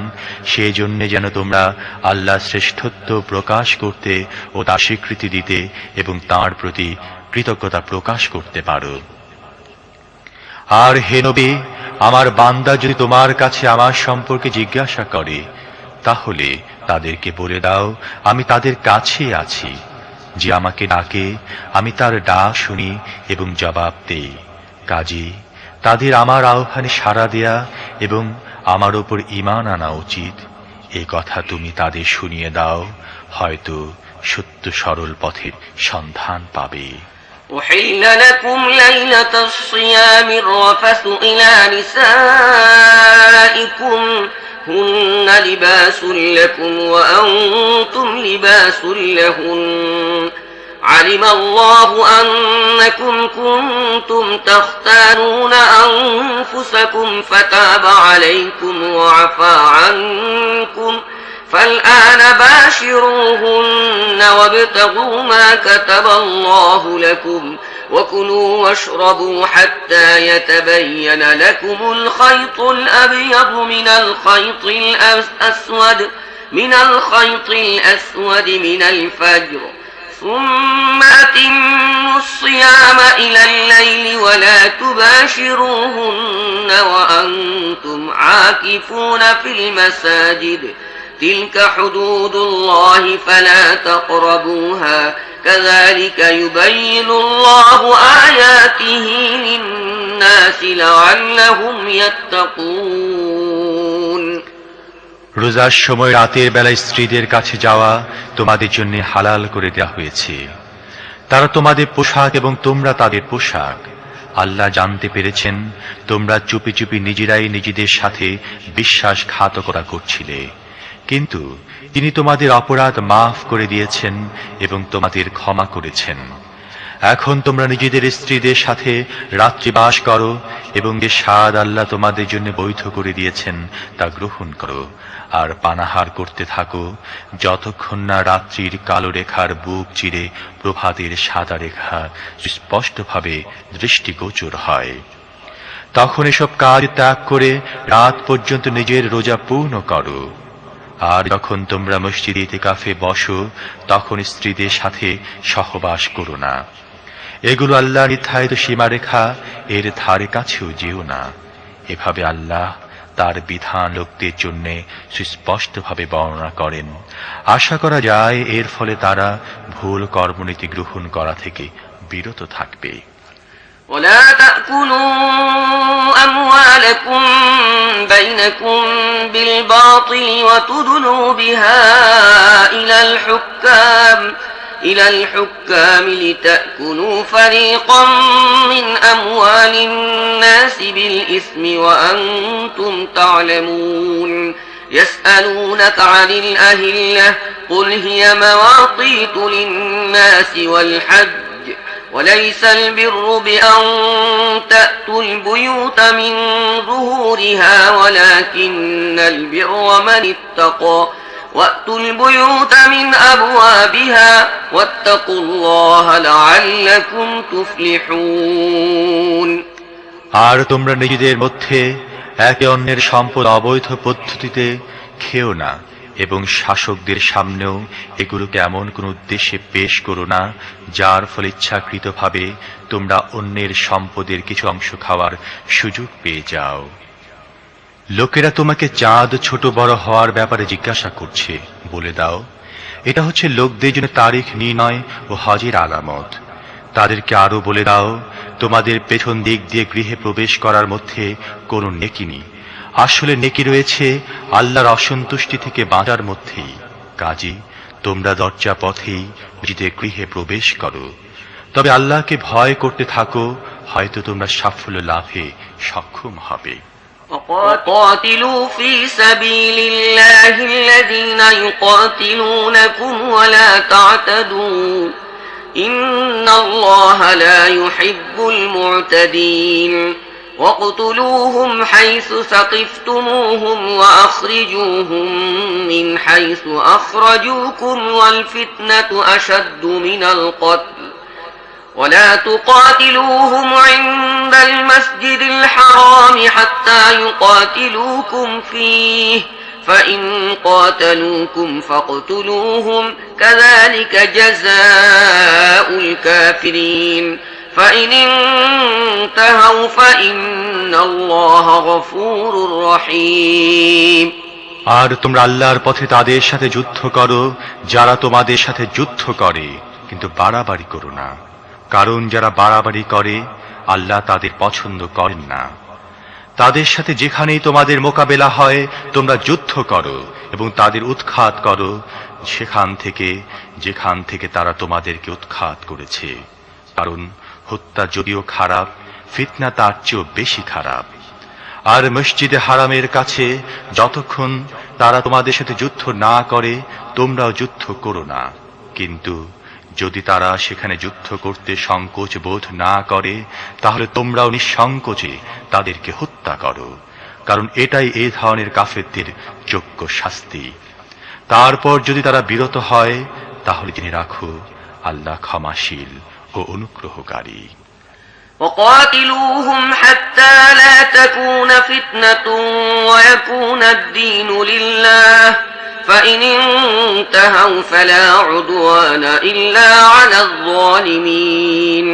সেই জন্য যেন তোমরা আল্লাহর শ্রেষ্ঠত্ব প্রকাশ করতে ও তার স্বীকৃতি দিতে এবং তাঁর প্রতি কৃতজ্ঞতা প্রকাশ করতে পারো। আর হে নবী, আমার বান্দা যদি তোমার কাছে আমার সম্পর্কে জিজ্ঞাসা করে তাহলে তাদেরকে বলে দাও আমি তাদের কাছে আছি। যে আমাকে ডাকে আমি তার ডাক শুনি এবং জবাব দেই। কাজী তাদের আমার আহ্বানে সাড়া দেয়া এবং আমার উপর ঈমান আনা উচিত। এই কথা তুমি তাদের শুনিয়ে দাও, হয়তো সত্য সরল পথের সন্ধান পাবে। أحل لكم ليلة الصيام الرفث إلى نسائكم هن لباس لكم وأنتم لباس لهن علم الله أنكم كنتم تختانون أنفسكم فتاب عليكم وعفى عنكم فالآن باشروهن وابتغوا ما كتب الله لكم وكلوا واشربوا حتى يتبين لكم الخيط الأبيض من الخيط الأسود من الفجر ثم أتموا الصيام إلى الليل ولا تباشروهن وأنتم عاكفون في المساجد تلك حدود الله فلا تقربوها كذلك يبين الله آياته للناس لعلهم يتقون রোজার সময় রাতের বেলায় স্ত্রীদের কাছে যাওয়া তোমাদের জন্য হালাল করে দেওয়া হয়েছে। তারা তোমাদের পোশাক এবং তোমরা তাদের পোশাক। আল্লাহ জানতে পেরেছেন তোমরা চুপি চুপি নিজেরাই নিজেদের সাথে বিশ্বাসঘাতকতা করছিলে, কিন্তু তিনি তোমাদের অপরাধ মাফ করে দিয়েছেন এবং তোমাদের ক্ষমা করেছেন। এখন তোমরা নিজেদের স্ত্রীদের সাথে রাত্রি বাস করো এবং যে স্বাদ আল্লাহ তোমাদের জন্য বৈধ করে দিয়েছেন তা গ্রহণ করো, আর পানাহার করতে থাকো যতক্ষণ না রাত্রির কালো রেখার বুক চিরে প্রভাতের সাদা রেখা স্পষ্টভাবে দৃষ্টিগোচর হয়। তখন এসব কাজ ত্যাগ করে রাত পর্যন্ত নিজের রোজা পূর্ণ করো। আর যখন তোমরা মসজিদে ইতিকাফে বসো তখন স্ত্রীদের সাথে সহবাস করো না। এগুলো আল্লাহর নির্ধারিত সীমারেখা, এর ধারে কাছেও যেও না। এভাবে আল্লাহ তার বিধান লোকদের জন্য সুস্পষ্টভাবে বর্ণনা করেন। আশা করা যায় এর ফলে তারা ভুল কর্মনীতি গ্রহণ করা থেকে বিরত থাকবে। ولا تأكلوا أموالكم بينكم بالباطل وتدلوا بها إلى الحكام لتأكلوا فريقا من أموال الناس بالإثم وأنتم تعلمون يسألونك عن الأهلة قل هي مواقيت للناس والحج وليس البر بأن تأتوا البيوت من ظهورها ولكن البر من اتقى وأتوا البيوت من أبوابها واتقوا الله لعلكم تفلحون। আর তোমরা নিজেদের মধ্যে একে অন্যের সম্পদ অবৈধ পদ্ধতিতে খেও না এবং শাসকদের সামনেও এগুলোকে এমন কোন উদ্দেশ্যে পেশ করো না যার ফলে ইচ্ছাকৃতভাবে তোমরা অন্যের সম্পদের কিছু অংশ খাওয়ার সুযোগ পেয়ে যাও। লোকেরা তোমাকে চাঁদ ছোট বড় হওয়ার ব্যাপারে জিজ্ঞাসা করছে, বলে দাও এটা হচ্ছে লোকদের জন্য তারিখ নির্ণয় ও হজের আলামত। তাদেরকে আরো বলে দাও তোমাদের পেছন দিক দিয়ে গৃহে প্রবেশ করার মধ্যে কোনো নেকি নেই, আসলে নেকি রয়েছে আল্লাহর অসন্তুষ্টি থেকে বাঁচার মধ্যেই। কাজী তোমরা দরজা পথেই নিজেদের গৃহে প্রবেশ করো, তবে আল্লাহকে ভয় করতে থাকো, হয়তো তোমরা সাফল্য লাভে সক্ষম হবে। وقاتلوا في سبيل الله الذين يقاتلونكم ولا تعتدوا إن الله لا يحب المعتدين واقتلوهم حيث ثقفتموهم وأخرجوهم من حيث أخرجوكم والفتنة أشد من القتل ولا تقاتلوهم عند المسجد الحرام حتى يقاتلوكم فيه فإن قاتلوكم فاقتلوهم كذلك جزاء الكافرين فإن انتهوا فإن الله غفور رحيم। আর তোমরা আল্লাহর পথে তাদের সাথে যুদ্ধ করো যারা তোমাদের সাথে যুদ্ধ করে, কিন্তু বাড়াবাড়ি করো না, কারণ যারা বাড়াবাড়ি করে আল্লাহ তাদের পছন্দ করেন না। তাদের সাথে যেখানেই তোমাদের মোকাবেলা হয় তোমরা যুদ্ধ করো এবং তাদের উৎখাত করো যেখান থেকে তারা তোমাদেরকে উৎখাত করেছে, কারণ হত্যা যদিও খারাপ, ফিতনা তার চেয়েও বেশি খারাপ। আর মসজিদে হারামের কাছে যতক্ষণ তারা তোমাদের সাথে যুদ্ধ না করে তোমরাও যুদ্ধ করো না, কিন্তু যদি তারা সেখানে যুদ্ধ করতে সংকোচ বোধ না করে তাহলে তোমরাও নিঃসংকোচে তাদেরকে হত্যা করো, কারণ এটাই এই ধরনের কাফেরদের যোগ্য শাস্তি। তারপর যদি তারা বিরত হয় তাহলে জেনে রাখো আল্লাহ ক্ষমাশীল ও অনুগ্রহকারী। وقاتلوهم حتى لا تكون فتنة ويكون الدين لله فإن انتهوا فلا عدوان إلا على الظالمين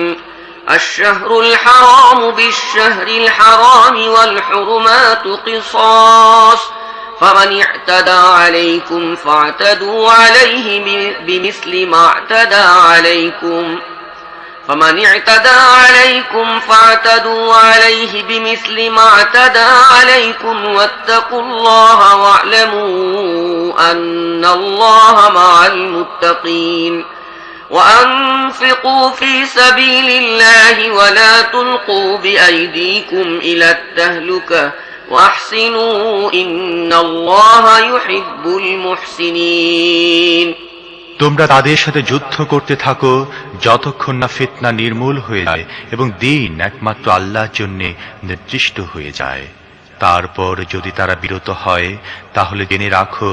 الشهر الحرام بالشهر الحرام والحرمات قصاص فمن اعتدى عليكم فاعتدوا عليه بمثل ما اعتدى عليكم فاعتدوا عليه بمثل ما اعتدى عليكم واتقوا الله واعلموا أن الله مع المتقين وأنفقوا في سبيل الله ولا تلقوا بأيديكم إلى التهلكة وأحسنوا إن الله يحب المحسنين। তোমরা তাদের সাথে যুদ্ধ করতে থাকো যতক্ষণ না ফিতনা নির্মূল হয়ে যায় এবং দিন একমাত্র আল্লাহর জন্য নির্দিষ্ট হয়ে যায়। তারপর যদি তারা বিরত হয় তাহলে জেনে রাখো,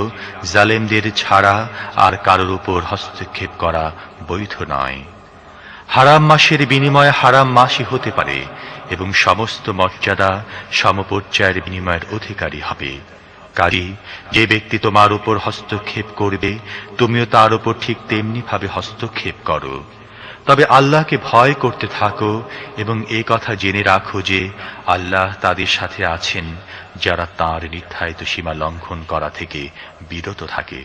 জালেমদের ছাড়া আর কারোর উপর হস্তক্ষেপ করা বৈধ নয়। হারাম মাসের বিনিময়ে হারাম মাসই হতে পারে এবং সমস্ত মর্যাদা সমপর্যায়ের বিনিময়ের অধিকারী হবে। কাজেই যে ব্যক্তি তোমার উপর হস্তক্ষেপ করবে, তুমিও তার উপর ঠিক তেমনি ভাবে হস্তক্ষেপ করো। তবে আল্লাহকে ভয় করতে থাকো এবং এই কথা জেনে রাখো যে আল্লাহ তাদের সাথে আছেন যারা তাঁর নির্ধারিত সীমা লঙ্ঘন করা থেকে বিরত থাকে।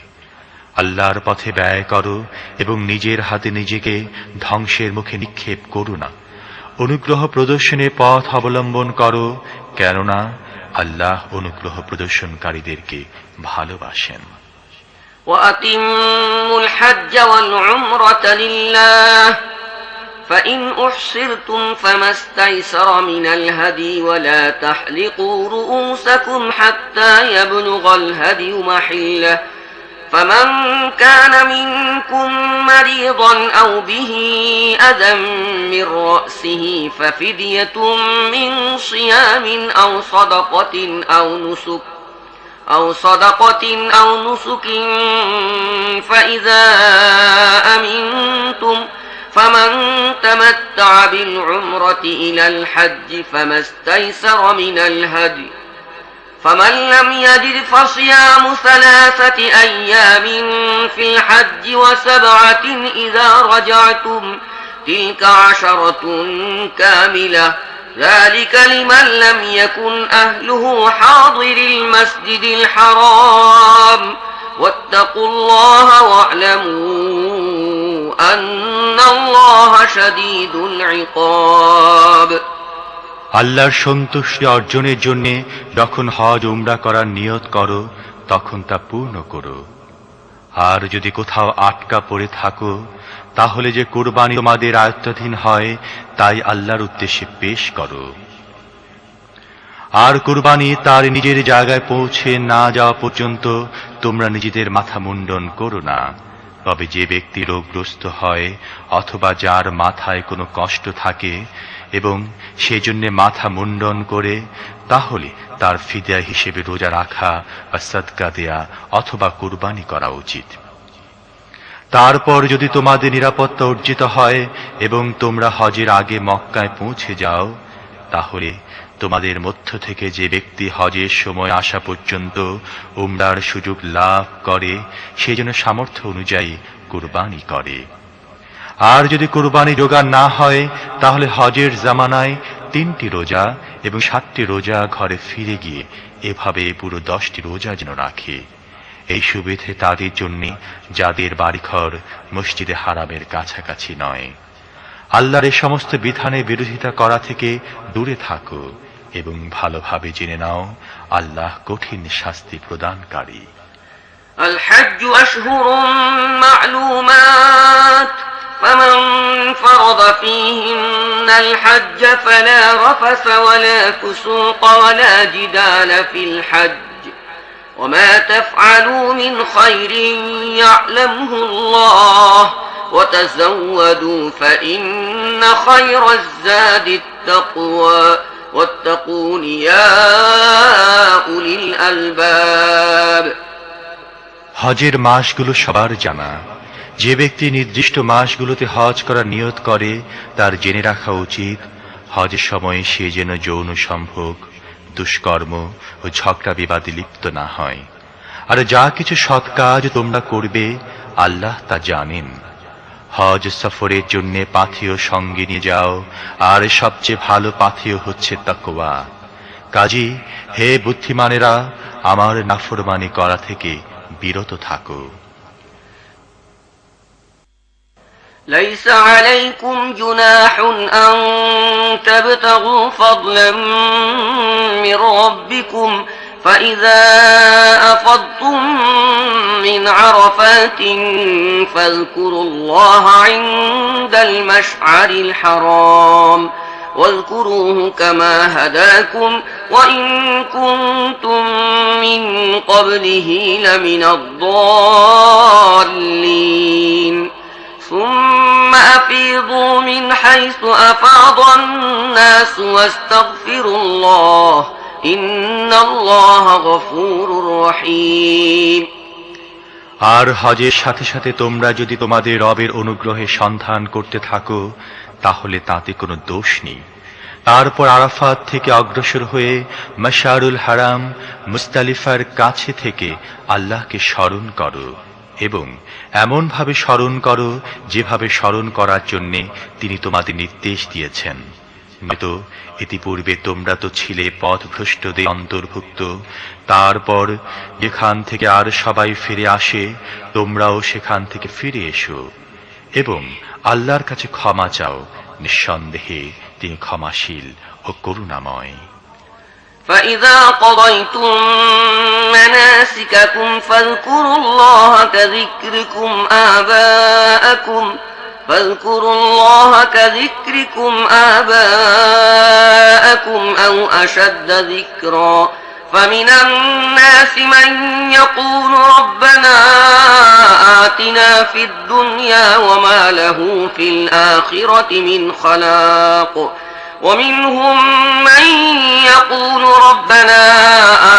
আল্লাহর পথে ব্যয় করো এবং নিজের হাতে নিজেকে ধ্বংসের মুখে নিক্ষেপ করো না। অনুগ্রহ প্রদর্শনের পথ অবলম্বন করো, কেননা আল্লাহ অনুগ্রহ প্রদর্শনকারীদেরকে ভালোবাসেন। وأتموا الحج والعمرة لله فإن أحصرتم فما استيسر من الهدي ولا تحلقوا رؤوسكم حتى يبلغ الهدي محله فمن كان منكم مريضا أو به أذى من رأسه ففدية من صيام أو صدقة أو نسك فإذا أمنتم فمن تمتع بالعمرة إلى الحج فما استيسر من الهدي فمن لم يجد فصيام 3 أيام في الحج و7 إذا رجعتم تلك 10 كاملة ذلك لمن لم يكن أهله حاضر المسجد الحرام واتقوا الله واعلموا أن الله شديد العقاب। আল্লাহর সন্তুষ্টি অর্জনের জন্য যখন হজ উমরা করার নিয়ত করো তখন তা পূর্ণ করো। আর যদি কোথাও আটকা পড়ে থাকো তাহলে যে কুরবানি তোমাদের আয়ত্তাধীন হয় তাই আল্লাহর উদ্দেশ্যে পেশ করো। আর কুরবানি তার নিজের জায়গায় পৌঁছে না যাওয়া পর্যন্ত তোমরা নিজেদের মাথা মুন্ডন করো না। তবে যে ব্যক্তি রোগগ্রস্ত হয় অথবা যার মাথায় কোনো কষ্ট থাকে এবং সেজন্য মাথা মুন্ডন করে, তাহলে তার ফিদিয়া হিসেবে রোজা রাখা বা সাদকা দেয়া অথবা কুরবানি করা উচিত। তারপর যদি তোমাদের নিরাপত্তা অর্জিত হয় এবং তোমরা হজের আগে মক্কায় পৌঁছে যাও, তাহলে তোমাদের মধ্য থেকে যে ব্যক্তি হজের সময় আসা পর্যন্ত উমরার সুযোগ লাভ করে সে যেন সামর্থ্য অনুযায়ী কুরবানি করে। আর যদি কুরবানি জোগাড় না হয় তাহলে হজের জামানায় 3টি রোজা এবং 7টি রোজা ঘরে ফিরে গিয়ে এভাবে পুরো 10টি রোজা যেন রাখে। এই সুবিধে তাদের জন্য যাদের বাড়িঘর মসজিদে হারামের কাছাকাছি নয়। আল্লাহর এই সমস্ত বিধানের বিরোধিতা করা থেকে দূরে থাকো এবং ভালোভাবে জেনে নাও আল্লাহ কঠিন শাস্তি প্রদানকারী। الحج أشهر معلومات فمن فرض فيهن الحج فلا رفث ولا فسوق ولا جدال في الحج وما تفعلوا من خير يعلمه الله وتزودوا فإن خير الزاد التقوى واتقون يا أولي الألباب। হজের মাসগুলো সবার জানা। যে ব্যক্তি নির্দিষ্ট মাসগুলোতে হজ করার নিয়ত করে তার জেনে রাখা উচিত হজের সময় সে যেন যৌন সম্ভোগ, দুষ্কর্ম ও ঝগড়া বিবাদে লিপ্ত না হয়। আর যা কিছু সৎ কাজ তোমরা করবে আল্লাহ তা জানেন। হজ সফরের জন্য পাথেয় সঙ্গে নিয়ে যাও, আর সবচেয়ে ভালো পাথেয় হচ্ছে তাকওয়া। কাজী হে বুদ্ধিমানেরা, আমার নাফরমানি করা থেকে বিরত থাকো। ليس عليكم جناح أن تبتغوا فضلا من ربكم فإذا أفضتم من عرفات فاذكروا الله عند المشعر الحرام واذكروه كما هداكم وإن كنتم من قبله لمن الضالين ثم أفيضوا من حيث أفاض الناس واستغفروا الله إن الله غفور رحيم আর হজের সাথে সাথে তোমরা যদি তোমাদের রবের অনুগ্রহে সন্ধান করতে থাকো তাহলে তাতে কোনো দোষ নেই। তারপর আরাফাত থেকে অগ্রসর হয়ে মাশআরুল হারাম মুজদালিফার কাছে থেকে আল্লাহকে স্মরণ করো এবং এমনভাবে স্মরণ করো যেভাবে স্মরণ করার জন্যে তিনি তোমাদের নির্দেশ দিয়েছেন। নয়তো ইতিপূর্বে তোমরা তো ছিলে পথভ্রষ্টদের অন্তর্ভুক্ত। তারপর যেখান থেকে আর সবাই ফিরে আসে তোমরাও সেখান থেকে ফিরে এসো এবং আল্লাহর কাছে ক্ষমা চাও, নিঃসন্দেহে তিনি ক্ষমাশীল ও করুণাময়। فإذا قضيتم مناسككم فاذكروا الله كذكركم آباءكم أو أشد ذكرا فمن الناس من يقول ربنا آتنا في الدنيا وما له في الآخرة من خلاق ومنهم من يقول ربنا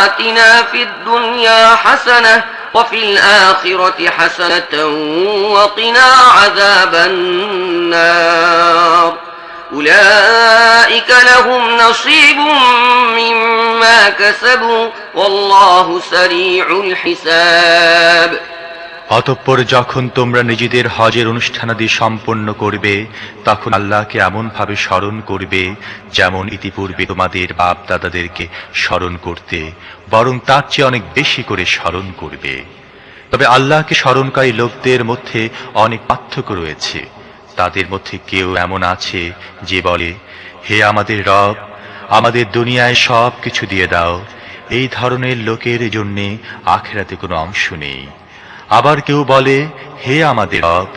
آتنا في الدنيا حسنة وفي الآخرة حسنة وقنا عذاب النار أولئك لهم نصيب مما كسبوا والله سريع الحساب অতঃপর যখন তোমরা নিজেদের হজের অনুষ্ঠানাদি সম্পন্ন করবে তখন আল্লাহকে এমনভাবে স্মরণ করবে যেমন ইতিপূর্বে তোমাদের বাপ দাদাদেরকে স্মরণ করতে, বরং তার চেয়ে অনেক বেশি করে স্মরণ করবে। তবে আল্লাহকে স্মরণকারী লোকদের মধ্যে অনেক পার্থক্য রয়েছে। তাদের মধ্যে কেউ এমন আছে যে বলে, হে আমাদের রব, আমাদের দুনিয়ায় সব কিছু দিয়ে দাও। এই ধরনের লোকের জন্যে আখিরাতে কোনো অংশ নেই। আবার কেউ বলে, হে আমাদের রব,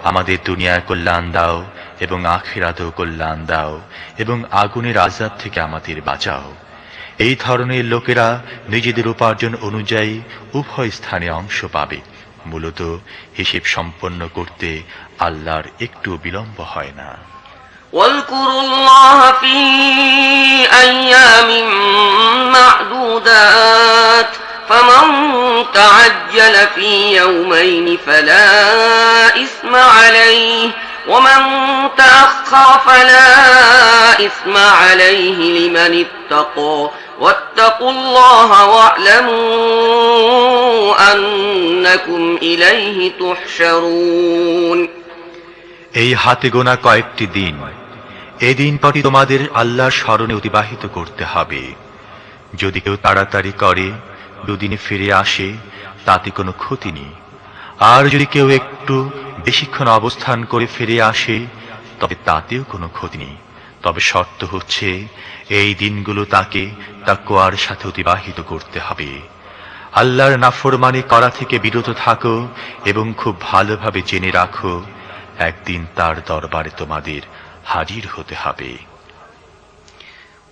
আমাদের দুনিয়ায় কল্যাণ দাও এবং আখিরাতেও কল্যাণ দাও এবং আগুনের আযাব থেকে আমাদের বাঁচাও। এই ধরনের লোকেরা নিজেদের উপার্জন অনুযায়ী উভয় স্থানে অংশ পাবে। মূলত হিসেব সম্পন্ন করতে আল্লাহর একটু বিলম্ব হয় না। واذكروا الله في أيام معدودات فمن تعجل في يومين فلا إثم عليه ومن تأخر فلا إثم عليه لمن اتقى واتقوا الله واعلموا أنكم إليه تحشرون এই হাতে গোনা কয়েকটি দিন, এই দিনটি তোমাদের আল্লাহর স্মরণে অতিবাহিত করতে হবে। যদি কেউ তাড়াতাড়ি করে দুদিনে ফিরে আসে তাতে কোনো ক্ষতি নেই, আর যদি কেউ একটু বেশিক্ষণ অবস্থান করে ফিরে আসে তবে তাতেও কোনো ক্ষতি নেই। তবে শর্ত হচ্ছে এই দিনগুলো তাকে তাকওয়ার সাথে অতিবাহিত করতে হবে। আল্লাহর নাফরমানি করা থেকে বিরত থাকো এবং খুব ভালোভাবে জেনে রাখো একদিন তার দরবারে তোমাদের হাজির হতে হবে।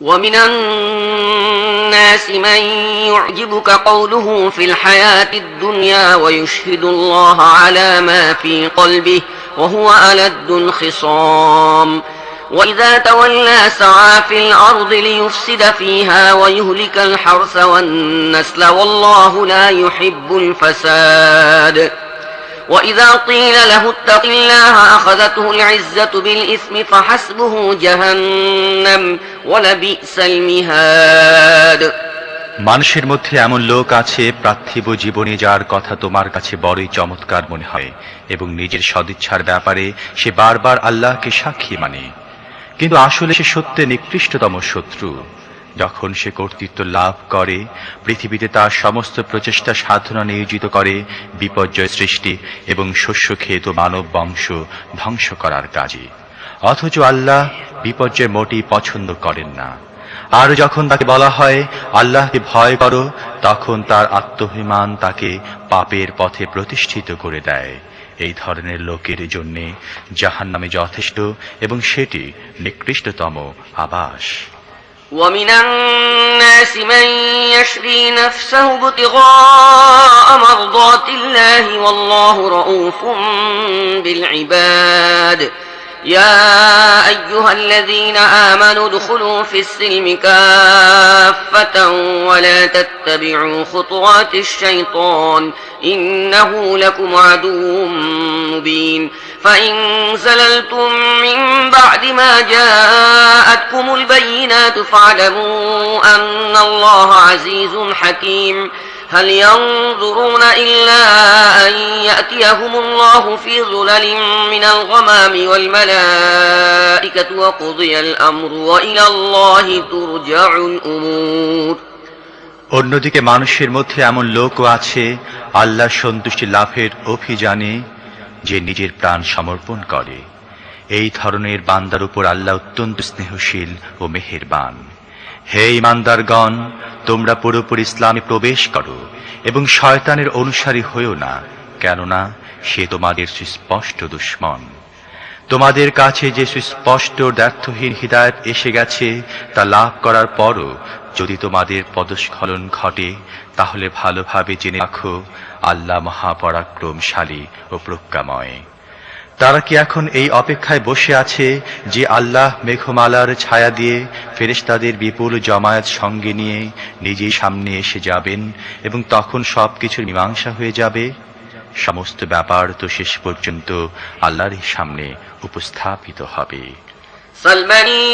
ومن الناس من يعجبك قوله في الحياة الدنيا ويشهد الله على ما في قلبه وهو ألد الخصام وإذا تولى سعى في الأرض ليفسد فيها ويهلك الحرث والنسل والله لا يحب الفساد وإذا قيل له اتق الله أخذته العزة بالإثم فحسبه جهنم ولبئس المهاد মানুষের মধ্যে এমন লোক আছে পার্থিব জীবনে যার কথা তোমার কাছে বড়ই চমৎকার মনে হয় এবং নিজের সদিচ্ছার ব্যাপারে সে বারবার আল্লাহকে সাক্ষী মানে, কিন্তু আসলে সে সত্যে নিকৃষ্টতম শত্রু। যখন সে কর্তৃত্ব লাভ করে পৃথিবীতে তার সমস্ত প্রচেষ্টা সাধনা নিয়োজিত করে বিপর্যয় সৃষ্টি এবং শস্যক্ষেত মানব বংশ ধ্বংস করার কাজে, অথচ আল্লাহ বিপর্যয় মোটেই পছন্দ করেন না। আর যখন তাকে বলা হয় আল্লাহকে ভয় করো তখন তার আত্মাভিমান তাকে পাপের পথে প্রতিষ্ঠিত করে দেয় এই ধরনের লোকের জন্য জাহান্নামে যথেষ্ট এবং সেটি নিকৃষ্টতম আবাস। ومن الناس من يشري نفسه ابتغاء مرضات الله والله رؤوف بالعباد يا أيها الذين آمنوا ادخلوا في السلم كافة ولا تتبعوا خطوات الشيطان إنه لكم عدو مبين فإن زللتم من بعد ما جاءتكم البينات فاعلموا أن الله عزيز حكيم هل ينظرون إلا أن يأتيهم الله في ظلل من الغمام والملائكة وقضي الأمر وإلى الله ترجع الأمور। অন্যদিকে মানুষের মধ্যে এমন লোকও আছে আল্লাহর সন্তুষ্টি লাভের অভিযানে যে নিজের প্রাণ সমর্পণ করে। এই ধরনের বান্দার উপর আল্লাহ অত্যন্ত স্নেহশীল ও মেহেরবান। হে ঈমানদারগণ, তোমরা পুরোপুরি ইসলামে প্রবেশ করো এবং শয়তানের অনুসারী হইও না, কেননা সে তোমাদের সুস্পষ্ট দুশমন। তোমাদের কাছে যে সুস্পষ্ট দ্ব্যর্থহীন হিদায়াত এসে গেছে তা লাভ করার পরও যদি তোমাদের পদস্খলন ঘটে তাহলে ভালোভাবে জেনে রাখো আল্লাহ মহাপরাক্রমশালী ও প্রজ্ঞাময়। তারা কি এখন এই অপেক্ষায় বসে আছে যে আল্লাহ মেঘমালার ছায়া দিয়ে ফেরেশতাদের বিপুল জমায়েত সঙ্গে নিয়ে নিজেই সামনে এসে যাবেন এবং তখন সবকিছুর মীমাংসা হয়ে যাবে? সমস্ত ব্যাপার তো শেষ পর্যন্ত আল্লাহর সামনে উপস্থাপিত হবে। سل بني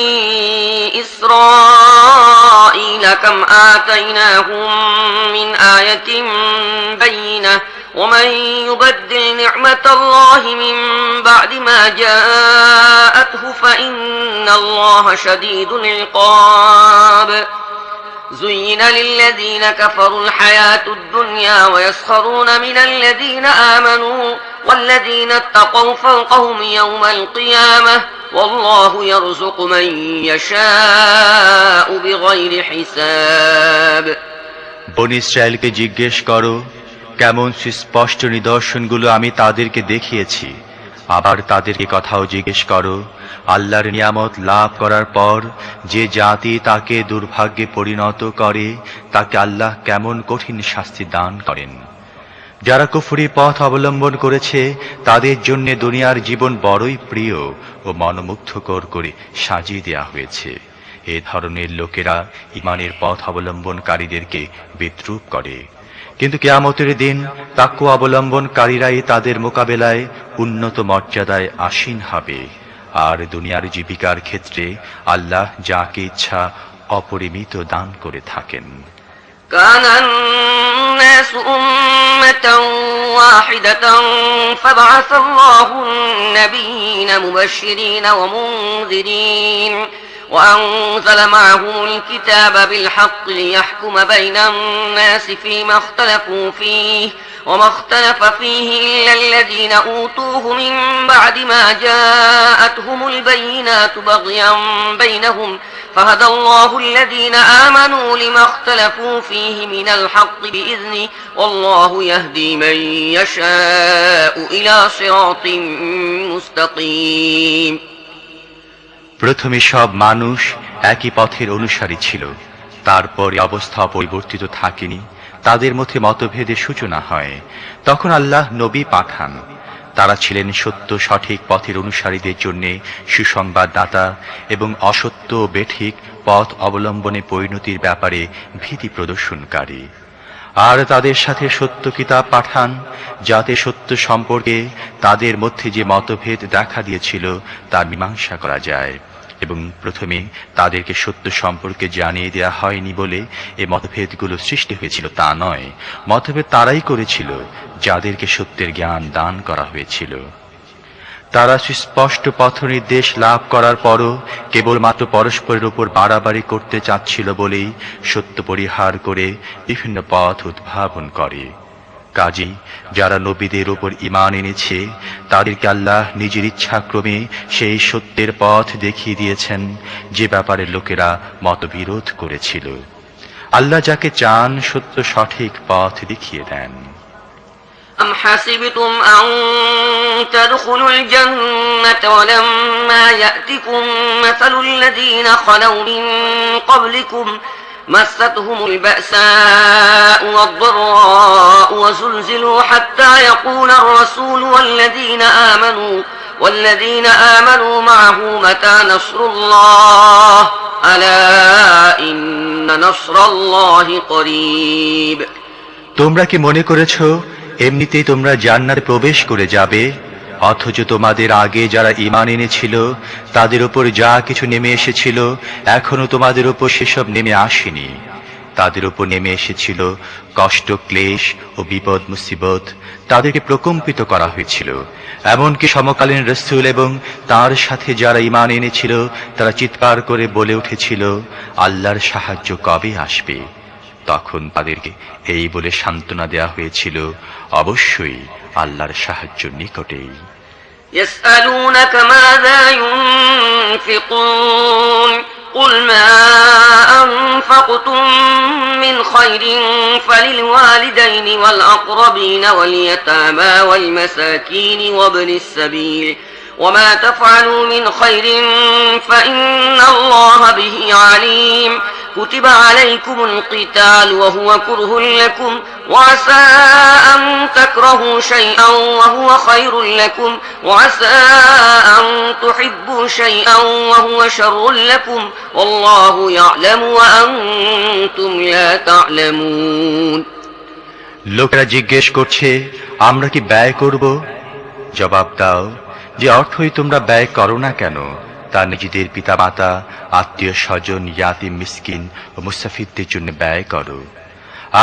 إسرائيل كم آتيناهم من آية بينة ومن يبدل نعمة الله من بعد ما جاءته فإن الله شديد العقاب زين للذين كفروا الحياة الدنيا ويسخرون من الذين آمنوا والذين اتقوا فوقهم يوم القيامة والله يرزق من يشاء بغير حساب। বনী ইসরায়েলকে জিজ্ঞেস করো, কেমন সুস্পষ্ট নিদর্শনগুলো আমি তাদেরকে দেখিয়েছি। আবার তাদেরকে কথাও জিজ্ঞেস করো, আল্লাহর নিয়ামত লাভ করার পর যে জাতি তাকে দুর্ভাগ্যে পরিণত করে তাকে আল্লাহ কেমন কঠিন শাস্তি দান করেন। যারা কুফরি পথ অবলম্বন করেছে তাদের জন্য দুনিয়ার জীবন বড়ই প্রিয় ও মনোমুগ্ধকর করে সাজিয়ে দেয়া হয়েছে। এ ধরনের লোকেরা ঈমানের পথ অবলম্বনকারীদেরকে বিদ্রূপ করে, কিন্তু কিয়ামতের দিন তাকওয়া অবলম্বনকারীরাই তাদের মোকাবেলায় উন্নত মর্যাদায় আসীন হবে। আর দুনিয়ার জীবিকার ক্ষেত্রে আল্লাহ যাকে ইচ্ছা অপরিমিত দান করে থাকেন। كان الناس أمة واحدة فبعث الله النبيين مبشرين ومنذرين وأنزل معهم الكتاب بالحق ليحكم بين الناس فيما اختلفوا فيه وما اختلف فيه إلا الذين أوتوه من بعد ما جاءتهم البينات بغيا بينهم فهدى الله الذين آمنوا لما اختلفوا فيه من الحق بإذنه والله يهدي من يشاء إلى صراط مستقيم। প্রথমে সব মানুষ একই পথের অনুসারী ছিল, তারপর অবস্থা পরিবর্তিত থাকেনি, তাদের মধ্যে মতভেদের সূচনা হয়। তখন আল্লাহ নবী পাঠান, তারা ছিলেন সত্য সঠিক পথের অনুসারীদের জন্য সুসংবাদদাতা এবং অসত্য ও বেঠিক পথ অবলম্বনে পরিণতির ব্যাপারে ভীতি প্রদর্শনকারী। আর তাদের সাথে সত্য কিতাব পাঠান যাতে সত্য সম্পর্কে তাদের মধ্যে যে মতভেদ দেখা দিয়েছিল তার মীমাংসা করা যায়। এবং প্রথমে তাদেরকে সত্য সম্পর্কে জানিয়ে দেয়া হয়নি বলে এই মতভেদগুলো সৃষ্টি হয়েছিল তা নয়, মতভেদ তারাই করেছিল যাদেরকে সত্যের জ্ঞান দান করা হয়েছিল। তারা সুস্পষ্ট পথনির্দেশ লাভ করার পরও কেবলমাত্র পরস্পরের উপর বাড়াবাড়ি করতে চাচ্ছিল বলেই সত্য পরিহার করে বিভিন্ন পথ উদ্ভাবন করে। কাজী যারা নবীদের উপর ঈমান এনেছে তাদেরকে আল্লাহ নিজের ইচ্ছাক্রমে সেই সত্যের পথ দেখিয়ে দিয়েছেন যে ব্যাপারে লোকেরা মতবিরোধ করেছিল। আল্লাহ যাকে চান সত্য সঠিক পথ দেখিয়ে দেন। أم حسبتم أن تدخلوا الجنة ولما يأتكم مثل الذين خلوا من قبلكم مستهم البأساء والضراء وزلزلوا حتى يقول الرسول والذين آمنوا معه متى نصر الله ألا إن نصر الله قريب তোমরা কি মনে করেছো এমনিতেই তোমরা জান্নাতে প্রবেশ করে যাবে, অথচ তোমাদের আগে যারা ঈমান এনেছিল তাদের উপর যা কিছু নেমে এসেছিল এখনো তোমাদের উপর সেসব নেমে আসেনি। তাদের উপর নেমে এসেছিল কষ্ট, ক্লেশ ও বিপদ মুসিবত, তাদেরকে প্রকম্পিত করা হয়েছিল। এমনকি সমকালীন রাসূল এবং তার সাথে যারা ঈমান এনেছিল তারা চিৎকার করে বলে উঠেছিল, আল্লাহর সাহায্য কবে আসবে? তখন তাদেরকে এই বলে সান্ত্বনা দেয়া হয়েছিল, অবশ্যই আল্লাহর সাহায্য নিকটেই। يسألونك ماذا ينفقون قل ما أنفقتم من خير فللوالدين والأقربين واليتامى والمساكين وابن السبيل وما تفعلوا من خير فإن الله به عليم كتب عليكم القتال وهو كره لكم وعسى أن تكرهوا شيئا وهو خير لكم وعسى أن تحبوا شيئا وهو شر لكم والله يعلم وأنتم لا تعلمون লোকেরা জিজ্ঞেস করছে, আমরা কি ব্যয় করব? জবাব দাও, যে অর্থই তোমরা ব্যয় করো না কেন তা নিজেদের পিতামাতা, আত্মীয় স্বজন, ইয়াতীম, মিসকিন ও মুসাফিরদের জন্য ব্যয় করো।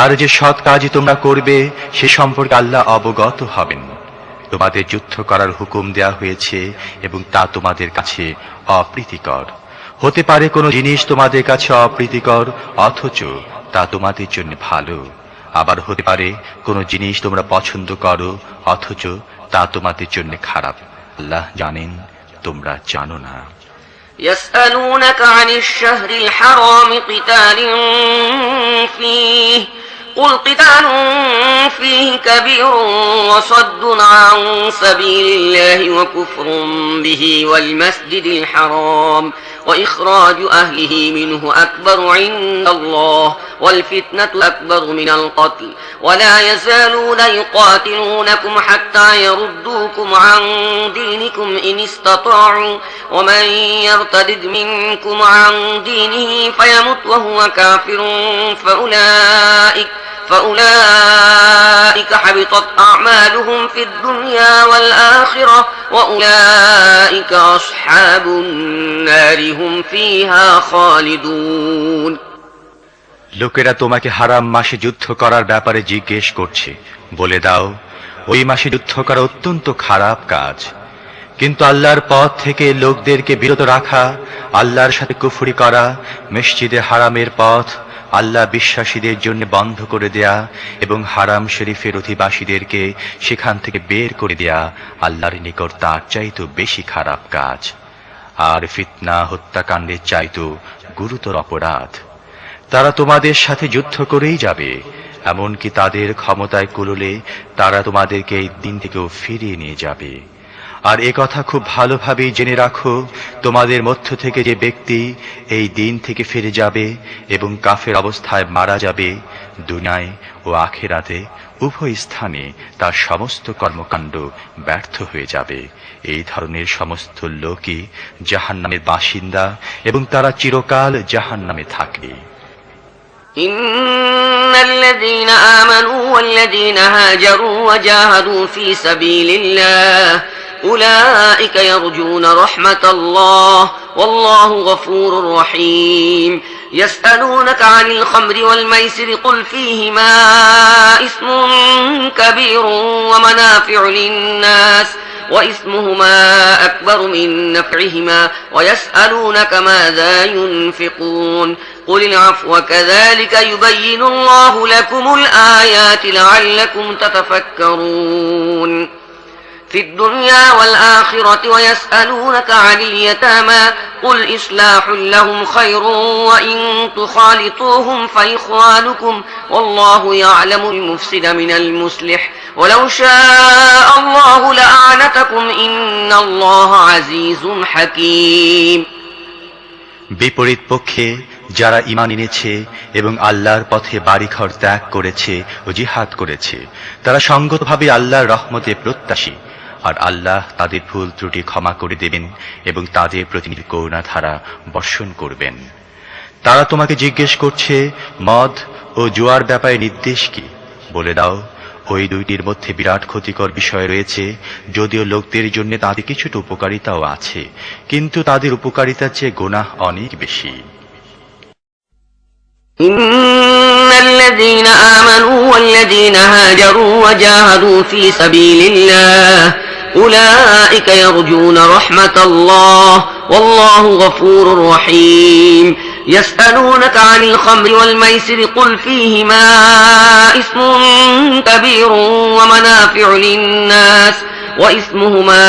আর যে সৎ কাজই তোমরা করবে সে সম্পর্কে আল্লাহ অবগত হবেন। তোমাদের যুদ্ধ করার হুকুম দেয়া হয়েছে এবং তা তোমাদের কাছে অপ্রীতিকর। হতে পারে কোনো জিনিস তোমাদের কাছে অপ্রীতিকর অথচ তা তোমাদের জন্য ভালো, আবার হতে পারে কোনো জিনিস তোমরা পছন্দ করো অথচ তা তোমাদের জন্য খারাপ। আল্লাহ জানেন, তোমরা জানো না। يسألونك عن الشهر الحرام قتال فيه قل قتال فيه كبير وصد عن سبيل الله وكفر به والمسجد الحرام وإخراج أهله منه أكبر عند الله والفتنة أكبر من القتل ولا يزالون يقاتلونكم حتى يردوكم عن دينكم إن استطاعوا ومن يرتد منكم عن دينه فيمت وهو كافر فأولئك حبطت أعمالهم في الدنيا والآخرة وأولئك أصحاب النار هم فيها خالدون লোকেরা তোমাকে হারাম মাসে যুদ্ধ করার ব্যাপারে জিজ্ঞেস করছে, বলে দাও, ওই মাসে যুদ্ধ করা অত্যন্ত খারাপ কাজ। কিন্তু আল্লাহর পথ থেকে লোকদেরকে বিরত রাখা, আল্লাহর সাথে কুফরি করা, মসজিদে হারামের পথ আল্লাহ বিশ্বাসীদের জন্য বন্ধ করে দেয়া এবং হারাম শরীফের অধিবাসীদেরকে সেখান থেকে বের করে দেয়া আল্লাহর নিকট তার চাইতেও বেশি খারাপ কাজ। আর ফিতনা, হত্যাকাণ্ডের চাইতেও গুরুতর অপরাধ। তারা তোমাদের সাথে যুদ্ধ করেই যাবে, এমনকি তাদের ক্ষমতায় কুলোলে তারা তোমাদেরকে এই দিন থেকেও ফিরিয়ে নিয়ে যাবে। আর একথা খুব ভালোভাবেই জেনে রাখো, তোমাদের মধ্য থেকে যে ব্যক্তি এই দিন থেকে ফিরে যাবে এবং কাফের অবস্থায় মারা যাবে, দুনিয়ায় ও আখিরাতে উভয় স্থানে তার সমস্ত কর্মকাণ্ড ব্যর্থ হয়ে যাবে। এই ধরনের সমস্ত লোকই জাহান্নামের বাসিন্দা এবং তারা চিরকাল জাহান্নামে থাকে। إن الذين آمنوا والذين هاجروا وجاهدوا في سبيل الله أولئك يرجون رحمة الله والله غفور رحيم يسألونك عن الخمر والميسر قل فيهما اسم كبير ومنافع للناس وإثمهما أكبر من نفعهما ويسألونك ماذا ينفقون قل العفو كذلك يبين الله لكم الآيات لعلكم تتفكرون في الدنيا والآخرة ويسألونك عن اليتامى قل إصلاح لهم خير وإن تخالطوهم فإخوانكم والله يعلم المفسد من المصلح ولو شاء الله لأعنتكم إن الله عزيز حكيم বিপরীত পক্ষে যারা ঈমান এনেছে এবং আল্লাহর পথে বাড়িঘর ত্যাগ করেছে ও জিহাদ করেছে তারা সঙ্গতভাবে আল্লাহর রহমতে প্রত্যাশী আর আল্লাহ তাদের ভুল ত্রুটি ক্ষমা করে দেবেন এবং তাদের প্রতি করুণাধারা বর্ষণ করবেন। তারা তোমাকে জিজ্ঞেস করছে মদ ও জুয়ার ব্যাপারে নির্দেশ কি? বলে দাও, ওই দুইটির মধ্যে বিরাট ক্ষতিকর বিষয় রয়েছে, যদিও লোকদের জন্য তাদের কিছুটা উপকারিতাও আছে, কিন্তু তাদের উপকারিতার চেয়ে গুনাহ অনেক বেশি। إن الذين آمنوا والذين هاجروا وجاهدوا في سبيل الله أولئك يرجون رحمة الله والله غفور رحيم يسألونك عن الخمر والميسر قل فيهما اسم كبير ومنافع للناس وإثمهما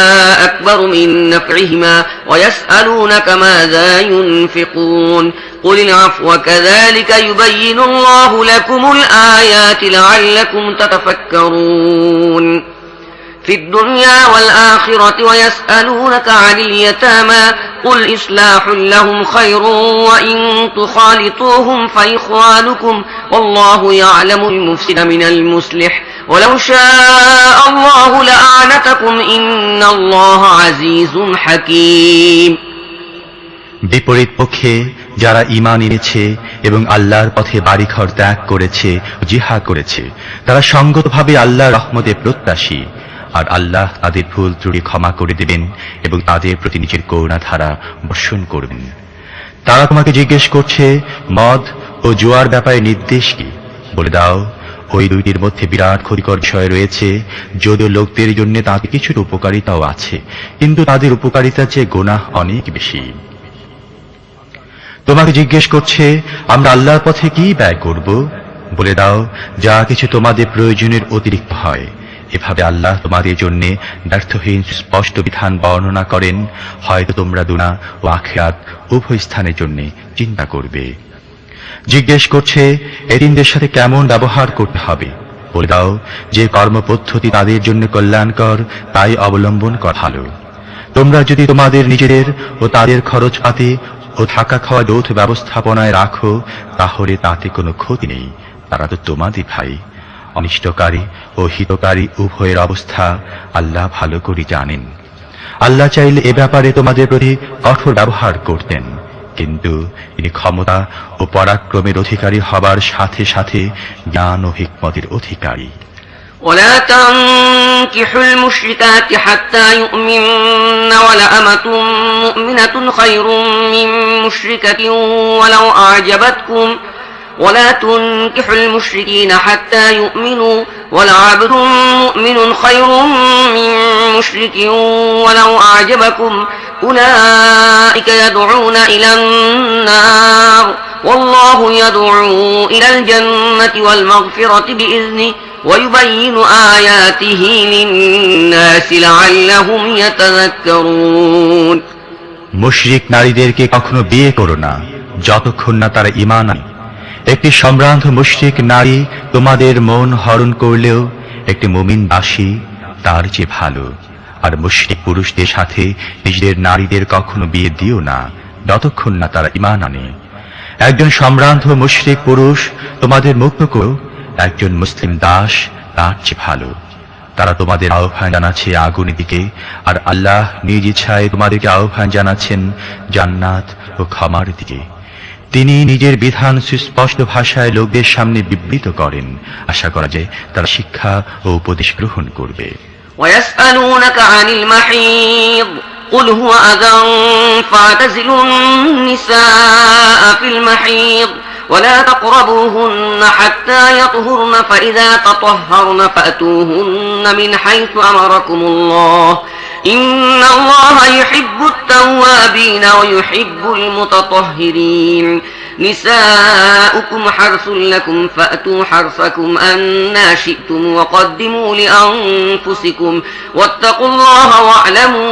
أكبر من نفعهما ويسألونك ماذا ينفقون قل العفو كذلك يبين الله لكم الآيات لعلكم تتفكرون في الدنيا والآخرة ويسألونك عن اليتامى قل إصلاح لهم خير وإن تخالطوهم فإخوانكم والله يعلم المفسد من المصلح ولو شاء الله لأعنتكم إن الله عزيز حكيم বিপরীত পক্ষে যারা ঈমান এনেছে এবং আল্লাহর পথে বাড়িঘর ত্যাগ করেছে ও জিহাদ করেছে তারা সঙ্গতভাবে আল্লাহর রহমতে প্রত্যাশী আর আল্লাহ তাদের ভুল ত্রুটি ক্ষমা করে দেবেন এবং তাদের প্রতি নিজের করুণাধারা বর্ষণ করবেন। তারা তোমাকে জিজ্ঞেস করছে মদ ও জুয়ার ব্যাপারে নির্দেশ কি? বলে দাও, ওই দুইটির মধ্যে বিরাট ক্ষতিকর বিষয় রয়েছে, যদিও লোকদের জন্য তাদের কিছুটা উপকারিতাও আছে, কিন্তু তাদের উপকারিতার চেয়ে গুনাহ অনেক বেশি। তোমাকে জিজ্ঞেস করছে আমরা আল্লাহর পথে কি ব্যয় করব? বলে দাও, যা কিছু তোমাদের প্রয়োজনের অতিরিক্ত হয়। এভাবে আল্লাহ তোমাদের জন্য ব্যর্থহীন স্পষ্ট বিধান বর্ণনা করেন, হয়তো তোমরা দুনিয়া ও আখিরাত উভয় স্থানের জন্য চিন্তা করবে। জিজ্ঞেস করছে এতিমদের সাথে কেমন ব্যবহার করতে হবে? বলে দাও, যে কর্মপদ্ধতি তাদের জন্য কল্যাণকর তাই অবলম্বন করা ভালো। তোমরা যদি তোমাদের নিজেদের ও তাদের খরচপাতি ও থাকা খাওয়া যৌথ ব্যবস্থাপনায় রাখো তাহলে তাতে কোনো ক্ষতি নেই, তারা তো তোমাদের ভাই। অনিষ্টকারী ও হিতকারী উভয়ের অবস্থা আল্লাহ ভালো করে জানেন। আল্লাহ চাইলে এ ব্যাপারে তোমাদের প্রতি কঠোর ব্যবহার করতেন, কিন্তু তিনি ক্ষমতা ও পরাক্রমের অধিকারী হবার সাথে সাথে জ্ঞান ও হিকমতের অধিকারী। ولا تنكحوا المشركات حتى يؤمن ولأمة مؤمنة خير من مشركة ولو أعجبتكم ولا تنكحوا المشركين حتى يؤمنوا ولعبد مؤمن خير من مشرك ولو أعجبكم أولئك يدعون إلى النار والله يدعو إلى الجنة والمغفرة بإذنه ويبين آياته للناس لعلهم يتذكرون মুশরিক নারীদেরকে কখনো বিয়ে করো না যতক্ষণ না তারা ঈমান আনে। একটি সম্ভ্রান্ত মুশরিক নারী তোমাদের মন হরণ করলেও একটি মুমিন দাসী তার চেয়ে ভালো। আর মুশরিক পুরুষদের সাথে নিজেদের নারীদের কখনো বিয়ে দিও না যতক্ষণ না তারা ঈমান আনে। একজন সম্ভ্রান্ত মুশরিক পুরুষ তোমাদের মুগ্ধ করো, একজন মুসলিম দাস তার চেয়ে ভালো। তারা তোমাদের আহ্বান জানাচ্ছে আগুনের দিকে, আর আল্লাহ নিজ ইচ্ছায় তোমাদেরকে আহ্বান জানাচ্ছেন জান্নাত ও ক্ষমার দিকে। তিনি নিজের বিধান সুস্পষ্ট ভাষায় লোকদের সামনে বিবৃত করেন, আশা করা যায় তারা শিক্ষা ও উপদেশ গ্রহণ করবে। ويسألونك عن المحيض قل هو أذى فاعتزلوا النساء في المحيض ولا تقربوهن حتى يطهرن فإذا تطهرن فأتوهن من حيث أمركم الله إن الله يحب التوابين ويحب المتطهرين নিসাউকুম হারসুল লাকুম ফাতু হারসাকুম আন্না শি'তুম ওয়াকদ্দিমু লিআনফুসিকুম ওয়াত্তাকুল্লাহা ওয়া'লামু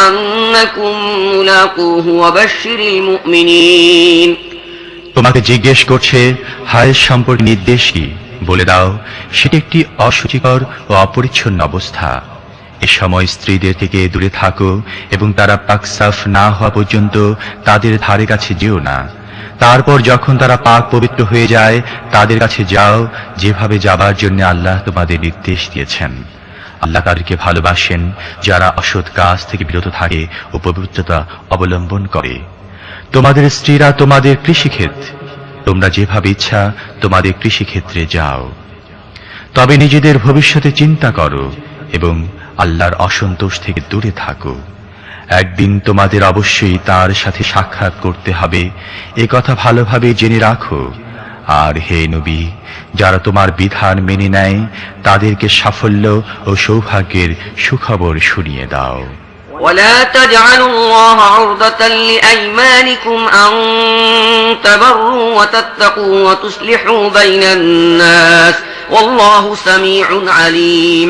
আন্নাকুম মুলাকুহু ওয়া বাশশিরিল মুমিনিন। তোমাকে জিজ্ঞেস করছে হায় সম্পর্কে নির্দেশ কি? বলে দাও, সেটি একটি অসুচিকর ও অপরিচ্ছন্ন অবস্থা। এ সময় স্ত্রীদের থেকে দূরে থাকো এবং তারা পাক সাফ না হওয়া পর্যন্ত তাদের ধারে কাছে যেও না। তারপর যখন তারা পাক পবিত্র হয়ে যায় তাদের কাছে যাও, যেভাবে যাবার জন্য আল্লাহ তোমাদের নির্দেশ দিয়েছেন। আল্লাহ তাদেরকে ভালোবাসেন যারা অসৎ কাজ থেকে বিরত থাকে ও পবিত্রতা অবলম্বন করে। তোমাদের স্ত্রীরা তোমাদের কৃষিক্ষেত, তোমরা যেভাবে ইচ্ছা তোমাদের কৃষিক্ষেত্রে যাও। তবে নিজেদের ভবিষ্যতে চিন্তা করো এবং আল্লাহর অসন্তোষ থেকে দূরে থাকো। একদিন তোমাদের অবশ্যই তার সাথে সাক্ষাৎ করতে হবে, এ কথা ভালোভাবে জেনে রাখো। আর হে নবী, যারা তোমার বিধান মেনে নেয় তাদেরকে সাফল্য ও সৌভাগ্যের সুখবর শুনিয়ে দাও। ولا تجعلوا الله عرضة لأيمانكم أن تبروا وتتقوا وتصلحوا بين الناس والله سميع عليم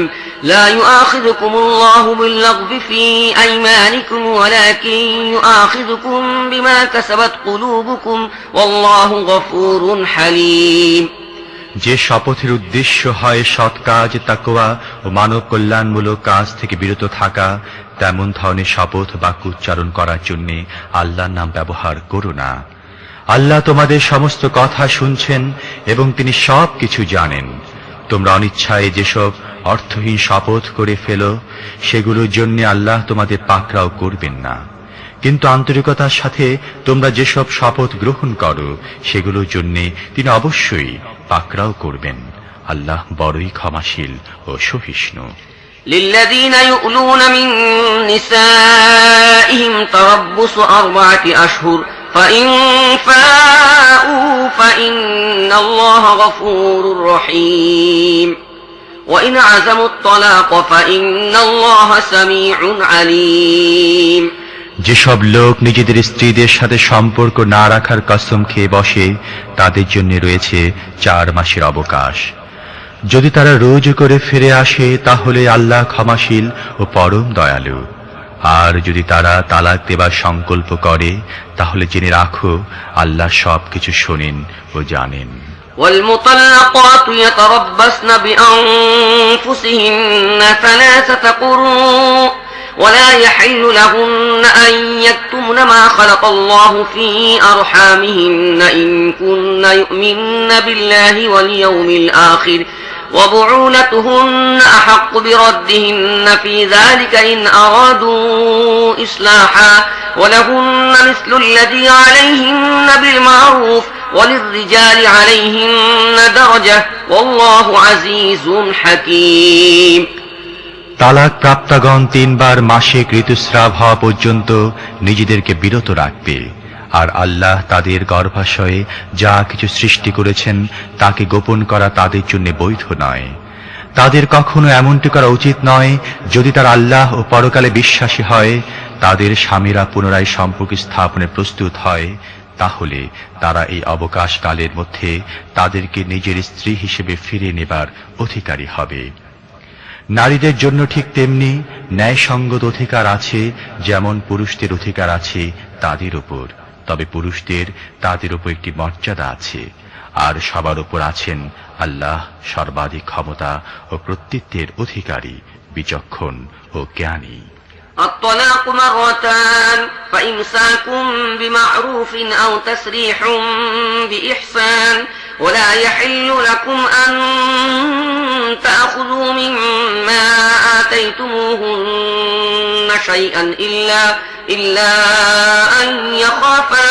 لا يؤاخذكم الله باللغو في أيمانكم ولكن يؤاخذكم بما كسبت قلوبكم والله غفور حليم। যে শপথের উদ্দেশ্য হয় সৎ কাজ, তাকওয়া ও মানব কল্যাণমূলক কাজ থেকে বিরত থাকা, তেমন ধরনের শপথ বাক্য উচ্চারণ করার জন্য আল্লাহর নাম ব্যবহার করো না। আল্লাহ তোমাদের সমস্ত কথা শুনছেন এবং তিনি সব কিছু জানেন। তোমরা অনিচ্ছায় যেসব অর্থহীন শপথ করে ফেলো সেগুলোর জন্য আল্লাহ তোমাদের পাকড়াও করবেন না, কিন্তু আন্তরিকতার সাথে তোমরা যেসব শপথ গ্রহণ করো সেগুলোর জন্য তিনি অবশ্যই পাকড়াও করবেন। আল্লাহ বড়ই ক্ষমাশীল ও সহিষ্ণু। للذين يؤلون من نسائهم تربص 4 أشهر فإن فاءوا فإن الله غفور رحيم وإن عزموا الطلاق فإن الله سميع عليم। যেসব লোক নিজেদের স্ত্রীদের সাথে সম্পর্ক না রাখার কসম খেয়ে বসে তাদের জন্য রয়েছে 4 মাসের অবকাশ। যদি তারা রোজ করে ফিরে আসে তাহলে আল্লাহ ক্ষমাশীল ও পরম দয়ালু। আর যদি তারা তালাক দেবার সংকল্প করে তাহলে জেনে রাখো আল্লাহ সবকিছু শোনেন ও জানেন। والمطلقات يتربصن بأنفسهن 3 قروء ولا يحل لهن أن يكتمن ما خلق الله في أرحامهن إن كن يؤمن بالله واليوم الآخر وبعولتهن أحق بردهن في ذلك إن أرادوا إصلاحا ولهن مثل الذي عليهن بالمعروف وللرجال عليهن درجة والله عزيز حكيم। তালাক প্রাপ্তগণ 3 বার মাসিক ঋতুস্রাব হওয়া পর্যন্ত নিজেদেরকে বিরত রাখবে। আর আল্লাহ তাদের গর্ভাশয়ে যা কিছু সৃষ্টি করেছেন তাকে গোপন করা তাদের জন্য বৈধ নয়। তাদের কখনো এমনটি করা উচিত নয় যদি তারা আল্লাহ ও পরকালে বিশ্বাসী হয়। তাদের স্বামীরা পুনরায় সম্পর্ক স্থাপনে প্রস্তুত হয় তাহলে তারা এই অবকাশকালের মধ্যে তাদেরকে নিজের স্ত্রী হিসেবে ফিরিয়ে নেবার অধিকারী হবে। নারীদের জন্য ঠিক তেমনি ন্যায়সঙ্গত অধিকার আছে যেমন পুরুষদের অধিকার আছে তাদের উপর। তবে পুরুষদের তাদের উপর একটি মর্যাদা আছে, আর সবার উপর আছেন আল্লাহ সর্বাধিক ক্ষমতা ও কর্তৃত্বের অধিকারী, বিচক্ষণ ও জ্ঞানী। الطلاق مرتان فإمساك بمعروف أو تسريح بإحسان ولا يحل لكم أن تأخذوا مما آتيتموهن شيئا إلا أن يخافا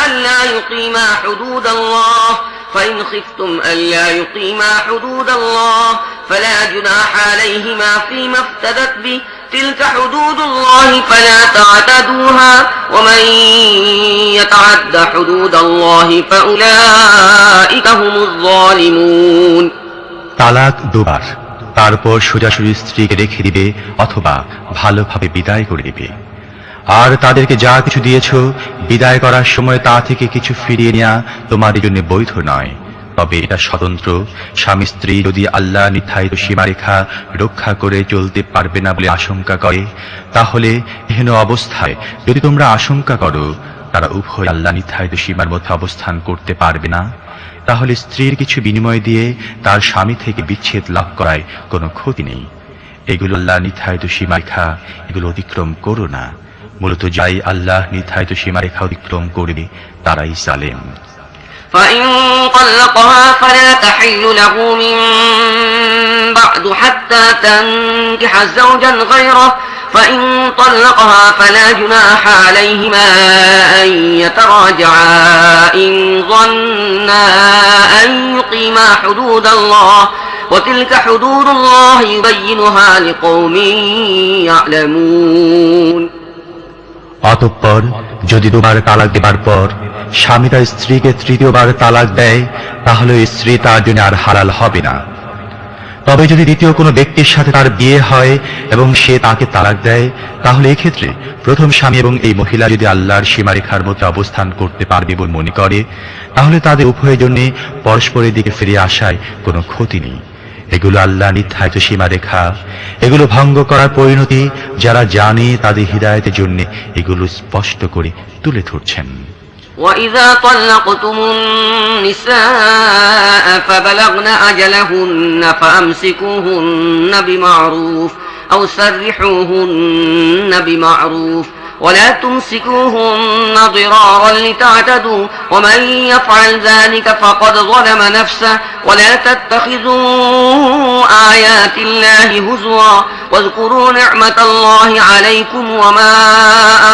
ألا يقيما حدود الله فإن خفتم ألا يقيما حدود الله فلا جناح عليهما فيما افتدت به تلك حدود الله فلا تعتدوها ومن يتعد حدود الله فأولئك هم الظالمون। তালাক 2 বার, তারপর সোজাসুজি স্ত্রীকে রেখে দিবে অথবা ভালোভাবে বিদায় করে দিবে। আর তাদেরকে যা কিছু দিয়েছ বিদায় করার সময় তা থেকে কিছু ফিরিয়ে নেওয়া তোমার জন্য বৈধ নয়, তবে এটা স্বতন্ত্র। স্বামী স্ত্রী যদি আল্লাহ নির্ধারিত সীমারেখা রক্ষা করে চলতে পারবে না বলে আশঙ্কা করে, তাহলে এহেন অবস্থায় যদি তোমরা আশঙ্কা করো তারা উভয় আল্লাহ নির্ধারিত সীমার মধ্যে অবস্থান করতে পারবে না, তাহলে স্ত্রীর কিছু বিনিময় দিয়ে তার স্বামী থেকে বিচ্ছেদ লাভ করায় কোনো ক্ষতি নেই। এগুলো আল্লাহ নির্ধারিত সীমারেখা, এগুলো অতিক্রম করো না। মূলত যাই আল্লাহ নির্ধারিত সীমারেখা অতিক্রম করবে তারাই জালেম। فإن طلقها فلا تحل له من بعد حتى تنكح زوجا غيره فإن طلقها فلا جناح عليهما أن يتراجعا إن ظنا أن يقيما حدود الله وتلك حدود الله يبينها لقوم يعلمون। অতঃপর যদি দুবার তালাক দেবার পর স্বামী তার স্ত্রীকে তৃতীয়বার তালাক দেয়, তাহলে স্ত্রী তার জন্য আর হালাল হবে না। তবে যদি দ্বিতীয় কোনো ব্যক্তির সাথে তার বিয়ে হয় এবং সে তাকে তালাক দেয়, তাহলে এক্ষেত্রে প্রথম স্বামী এবং এই মহিলা যদি আল্লাহর সীমারেখার মধ্যে অবস্থান করতে পারবে বলে মনে করে, তাহলে তাদের উভয়ের জন্য পরস্পরের দিকে ফিরে আসায় কোনো ক্ষতি নেই। এগুলো আল্লাহ নির্ধারিত সীমারেখা, এগুলো ভঙ্গ করার পরিণতি যারা জানে তাদের হিদায়াতের জন্য এগুলো স্পষ্ট করে তুলে ধরছেন। وَإِذَا طَلَّقْتُمُ النِّسَاءَ فَبَلَغْنَ أَجَلَهُنَّ فَأَمْسِكُوهُنَّ بِمَعْرُوفٍ أَوْ سَرِّحُوهُنَّ بِمَعْرُوفٍ ولا تمسكوهن ضرارا لتعتدوا ومن يفعل ذلك فقد ظلم نفسه ولا تتخذوا آيات الله هزوا واذكروا نعمة الله عليكم وما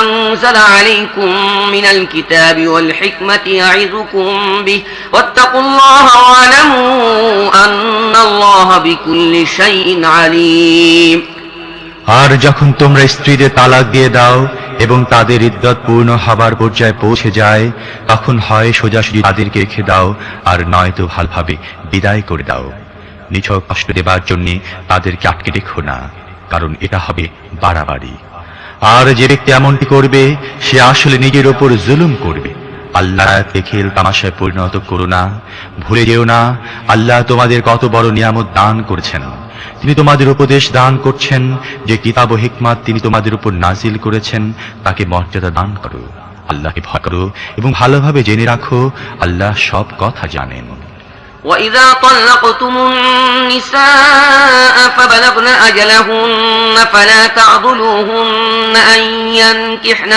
أنزل عليكم من الكتاب والحكمة يعظكم به واتقوا الله واعلموا أن الله بكل شيء عليم। আর যখন তোমরা স্ত্রীদের তালাক দিয়ে দাও এবং তাদের ইদ্যত পূর্ণ হবার পর্যায়ে পৌঁছে যায়, তখন হয় সোজাসুজি তাদেরকে রেখে দাও, আর নয়তো ভালোভাবে বিদায় করে দাও। নিছক কষ্ট দেবার জন্য তাদেরকে আটকে রেখো না, কারণ এটা হবে বাড়াবাড়ি। আর যে ব্যক্তি এমনটি করবে সে আসলে নিজের ওপর জুলুম করবে। আল্লাহকে খেল তামাশায় পরিণত করো না। ভুলে যেও না আল্লাহ তোমাদের কত বড় নিয়ামত দান করেছেন। তিনি তোমাদের উপদেশ দান করছেন, যে কিতাব ও হিকমত তিনি তোমাদের উপর নাজিল করেছেন তাকে মর্যাদা দান করো। আল্লাহকে ভয় করো এবং ভালোভাবে জেনে রাখো আল্লাহ সব কথা জানেন। وَإِذَا طَلَّقْتُمُ النِّسَاءَ فَبَلَغْنَ أَجَلَهُنَّ فَلَا تَعْضُلُوهُنَّ أَن يَنكِحْنَ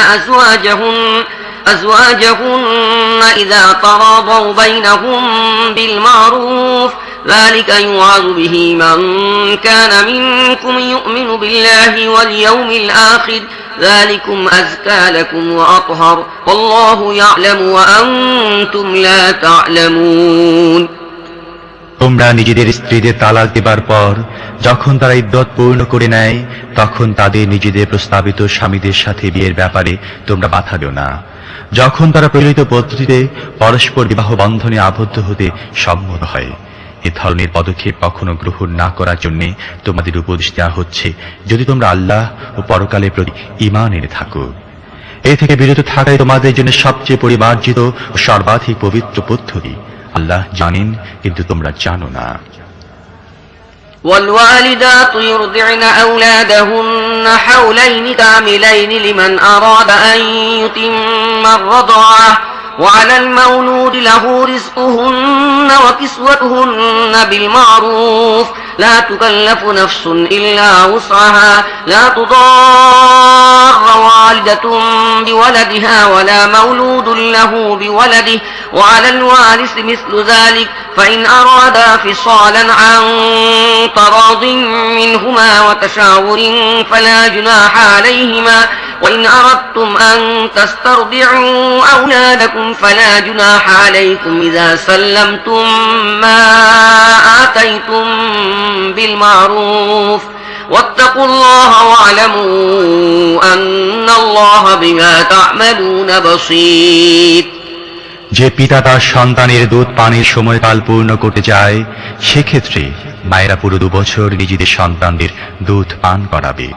أزواجهن إذا تراضوا بينهم بالمعروف ذلك يوعظ به من كان منكم يؤمن بالله واليوم الآخر ذلكم أزكى لكم وأطهر والله يعلم وأنتم لا تعلمون। তোমরা নিজেদের স্ত্রীদের তালাক দেবার পর যখন তারা ইদ্যত পূর্ণ করে নেয়, তখন তাদের নিজেদের প্রস্তাবিত স্বামীদের সাথে বিয়ের ব্যাপারে তোমরা বাধা দিও না। যখন তারা প্রেরিত পদ্ধতিতে পরস্পর বিবাহ বন্ধনে আবদ্ধ হতে সম্মত হয়, এ ধরনের পদক্ষেপ কখনো গ্রহণ না করার জন্য তোমাদের উপদেশ দেওয়া হচ্ছে, যদি তোমরা আল্লাহ ও পরকালের প্রতি ঈমান এনে থাকো। এ থেকে বিরত থাকাই তোমাদের জন্য সবচেয়ে পরিমার্জিত ও সর্বাধিক পবিত্র পদ্ধতি। আল্লাহ জানেন, কিন্তু তোমরা জানো না। والوالدات يرضعن أولادهن حولين كاملين لمن أراد أن يتم الرضاعة وعلى المولود له رزقهن وكسوتهن بالمعروف لا تكلف نفس إلا وسعها لا تضار والدة بولدها ولا مولود له بولده وعلى الوارث مثل ذلك فإن أرادا فصالا عن تراض منهما وتشاور فلا جناح عليهما وإن أردتم أن تسترضعوا أولادكم فلا جناح عليكم إذا سلمتم ما آتيتم بالمعروف واتقوا الله واعلموا أن الله بما تعملون بصير। যে পিতা তার সন্তানের দুধ পানের সময়কাল পূর্ণ করতে চায়, সেক্ষেত্রে মায়েরা পুরো 2 বছর নিজেদের সন্তানদের দুধ পান করাবে।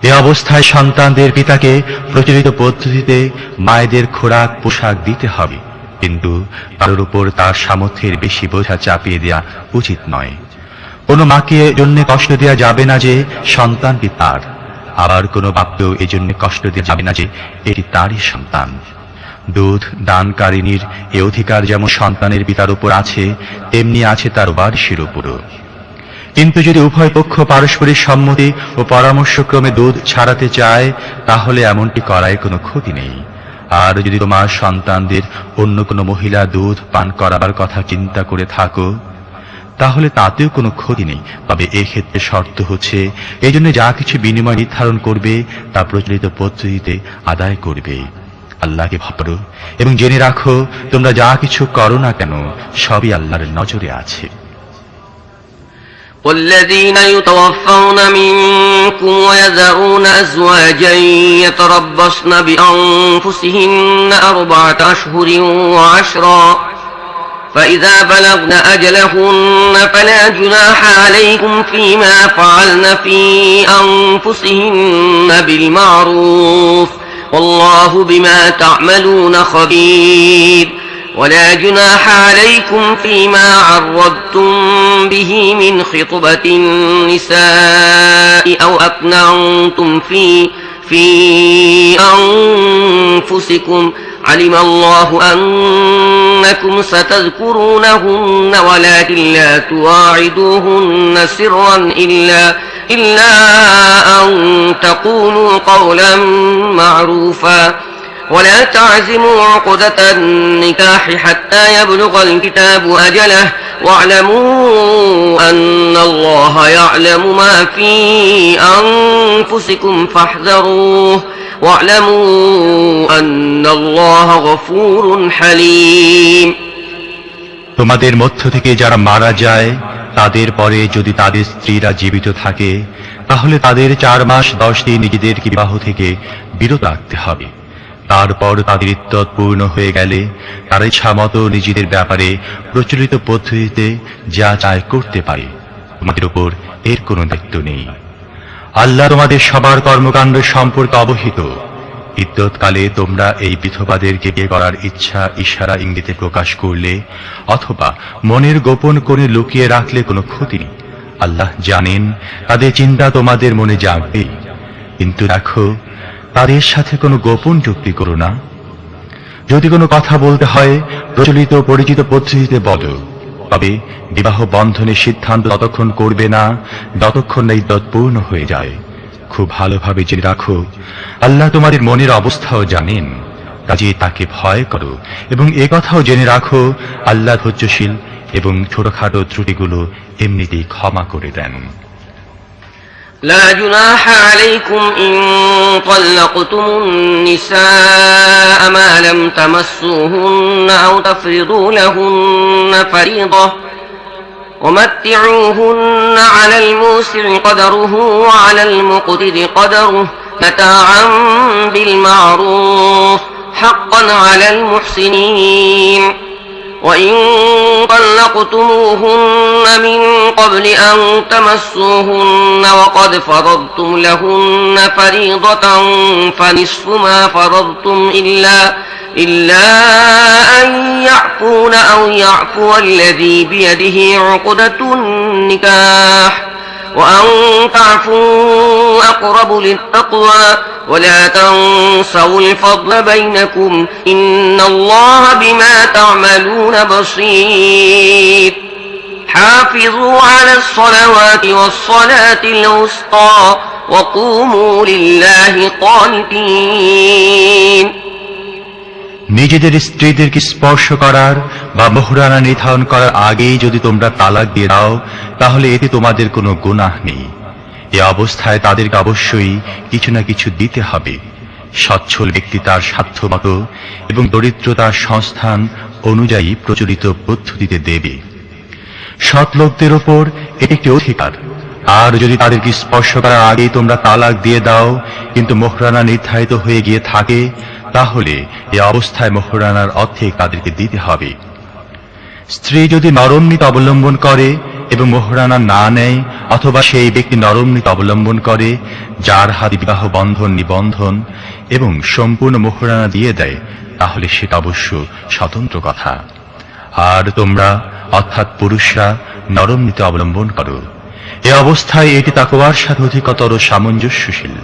এ অবস্থায় সন্তানদের পিতাকে প্রচলিত পদ্ধতিতে মায়েদের খোরাক পোশাক দিতে হবে, কিন্তু তার উপর তার সামর্থ্যের বেশি বোঝা চাপিয়ে দেওয়া উচিত নয়। কোনো মাকে এজন্য কষ্ট দেওয়া যাবে না যে সন্তানটি তার, আবার কোনো বাপকেও এজন্য কষ্ট দেওয়া যাবে না যে এটি তারই সন্তান। দুধ দানকারিনীর এ অধিকার যেমন সন্তানের পিতার উপর আছে, তেমনি আছে তার ওয়ারিশের উপরও। কিন্তু যদি উভয় পক্ষ পারস্পরিক সম্মতি ও পরামর্শক্রমে দুধ ছাড়াতে চায়, তাহলে এমনটি করায় কোনো ক্ষতি নেই। আর যদি তোমার সন্তানদের অন্য কোনো মহিলা দুধ পান করাবার কথা চিন্তা করে থাকো, তাহলে তাতেও কোনো ক্ষতি নেই। তবে এক্ষেত্রে শর্ত হচ্ছে, এই জন্য যা কিছু বিনিময় নির্ধারণ করবে তা প্রচলিত পদ্ধতিতে আদায় করবে। আল্লাহকে ভাবো এবং জেনে রাখো, তোমরা যা কিছু করো না কেন সবই আল্লাহর নজরে আছে। والذين يتوفون منكم ويذرون أزواجا يتربصن بأنفسهن 4 أشهر وعشرا فإذا بلغن أجلهن فلا جناح عليكم فيما فعلن في أنفسهن بالمعروف والله بما تعملون خبير ولا جناح عليكم فيما عرضتم به من خطبة النساء أو أكننتم في أنفسكم علم الله أنكم ستذكرونهن ولكن لا تواعدوهن سرا إلا أن تقولوا قولا معروفا ولا تعزموا عقدة النكاح حتى يبلغ الكتاب أجله واعلموا أن الله يعلم ما في أنفسكم فاحذروه واعلموا أن الله غفور حليم। তোমাদের মধ্য থেকে যারা মারা যায়, তাদের পরে যদি তাদের স্ত্রীরা জীবিত থাকে, তাহলে তাদের 4 মাস 10 দিন নিজেদেরকে বিবাহ থেকে বিরত রাখতে হবে। তারপর তাদের ইদ্যত পূর্ণ হয়ে গেলে তারা ইচ্ছা মতো নিজেদের ব্যাপারে প্রচলিত পদ্ধতিতে যা চায় করতে পারে। তোমাদের উপর এর কোনো দায়িত্ব নেই। আল্লাহ তোমাদের সবার কর্মকাণ্ড সম্পর্কে অবহিত। ইদ্যতকালে তোমরা এই বিধবাদেরকে বিয়ে করার ইচ্ছা ইশারা ইঙ্গিতে প্রকাশ করলে অথবা মনের গোপন করে লুকিয়ে রাখলে কোনো ক্ষতি নেই। আল্লাহ জানেন তাদের চিন্তা তোমাদের মনে জাগবে, কিন্তু দেখো তাদের সাথে কোনো গোপন চুক্তি করো না। যদি কোনো কথা বলতে হয় প্রচলিত পরিচিত পদ্ধতিতে বলো, তবে বিবাহ বন্ধনের সিদ্ধান্ত ততক্ষণ করবে না যতক্ষণ না ইদ্যত পূর্ণ হয়ে যায়। খুব ভালোভাবে জেনে রাখো, আল্লাহ তোমাদের মনের অবস্থাও জানেন, কাজেই তাকে ভয় করো এবং এ কথাও জেনে রাখো আল্লাহ ধৈর্যশীল এবং ছোটখাটো ত্রুটিগুলো এমনিতেই ক্ষমা করে দেন। لا جناح عليكم إن طلقتم النساء ما لم تمسوهن أو تفرضوا لهن فريضة ومتعوهن على الموسع قدره وعلى المقتر قدره متاعا بالمعروف حقا على المحسنين وإن طلقتموهن من قبل أن تمسوهن وقد فرضتم لهن فريضة فنصف ما فرضتم إلا أن يعفون أو يعفو الذي بيده عقدة النكاح وأن تعفوا أقرب للتقوى ولا تنسوا الفضل بينكم إن الله بما تعملون بصير حافظوا على الصلوات والصلاة الوسطى وقوموا لله قانتين। নিজেদের স্ত্রীদেরকে স্পর্শ করার বা মোহরানা নির্ধারণ করার আগেই যদি তোমরা তালাক দিয়ে দাও, তাহলে এতে তোমাদের কোনো গুনাহ নেই। এ অবস্থায় তাদেরকে অবশ্যই কিছু না কিছু দিতে হবে। সচ্ছল ব্যক্তি তার সাধ্যমতো এবং দরিদ্রতার সংস্থান অনুযায়ী প্রচলিত পদ্ধতিতে দেবে। সৎ লোকদের ওপর এটি একটি অধিকার। আর যদি তাদেরকে স্পর্শ করার আগেই তোমরা তালাক দিয়ে দাও, কিন্তু মোহরানা নির্ধারিত হয়ে গিয়ে থাকে, তাহলে এ অবস্থায় মোহরানার অর্ধেক তাদেরকে দিতে হবে। স্ত্রী যদি নরম নীতি অবলম্বন করে এবং মোহরানা না নেয়, অথবা সেই ব্যক্তি নরম নীতি অবলম্বন করে যার হাতে বিবাহ বন্ধন নিবন্ধন এবং সম্পূর্ণ মোহরানা দিয়ে দেয়, তাহলে সেটা অবশ্য স্বতন্ত্র কথা। আর তোমরা অর্থাৎ পুরুষরা নরম নীতি অবলম্বন করো। এ অবস্থায় এটি তাকওয়ার সাথে অধিকতর সামঞ্জস্যশীল।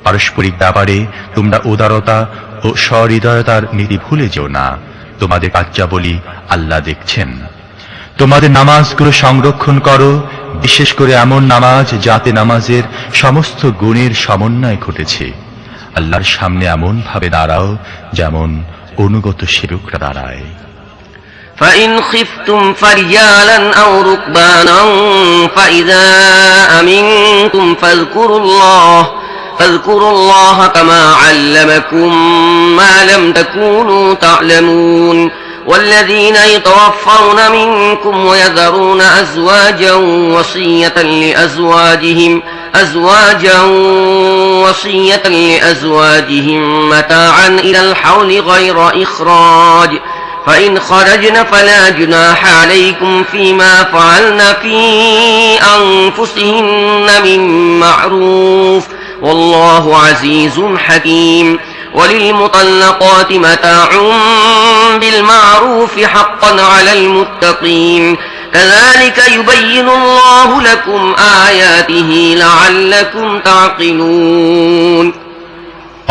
পারস্পরিক ব্যাপারে তোমরা উদারতা ও সহৃদয়তার নীতি ভুলে যেও না। তোমাদের কার্যাবলী আল্লাহ দেখছেন। তোমাদের নামাজগুলো সংরক্ষণ করো, বিশেষ করে এমন নামাজ যাতে নামাজের সমস্ত গুণের সমন্বয় ঘটেছে। আল্লাহর সামনে এমন ভাবে দাঁড়াও যেমন অনুগত সেবকরা দাঁড়ায়। فإن خفتم فرجالا أو ركبانا فإذا أمنتم فاذكروا الله كما علمكم ما لم تكونوا تعلمون والذين يتوفون منكم ويذرون أزواجا وصية لأزواجهم متاعا إلى الحول غير إخراج فإن خرجن فلا جناح عليكم فيما فعلن في أنفسهن من معروف والله عزيز حكيم وللمطلقات متاع بالمعروف حقا على المتقين كذلك يبين الله لكم آياته لعلكم تعقلون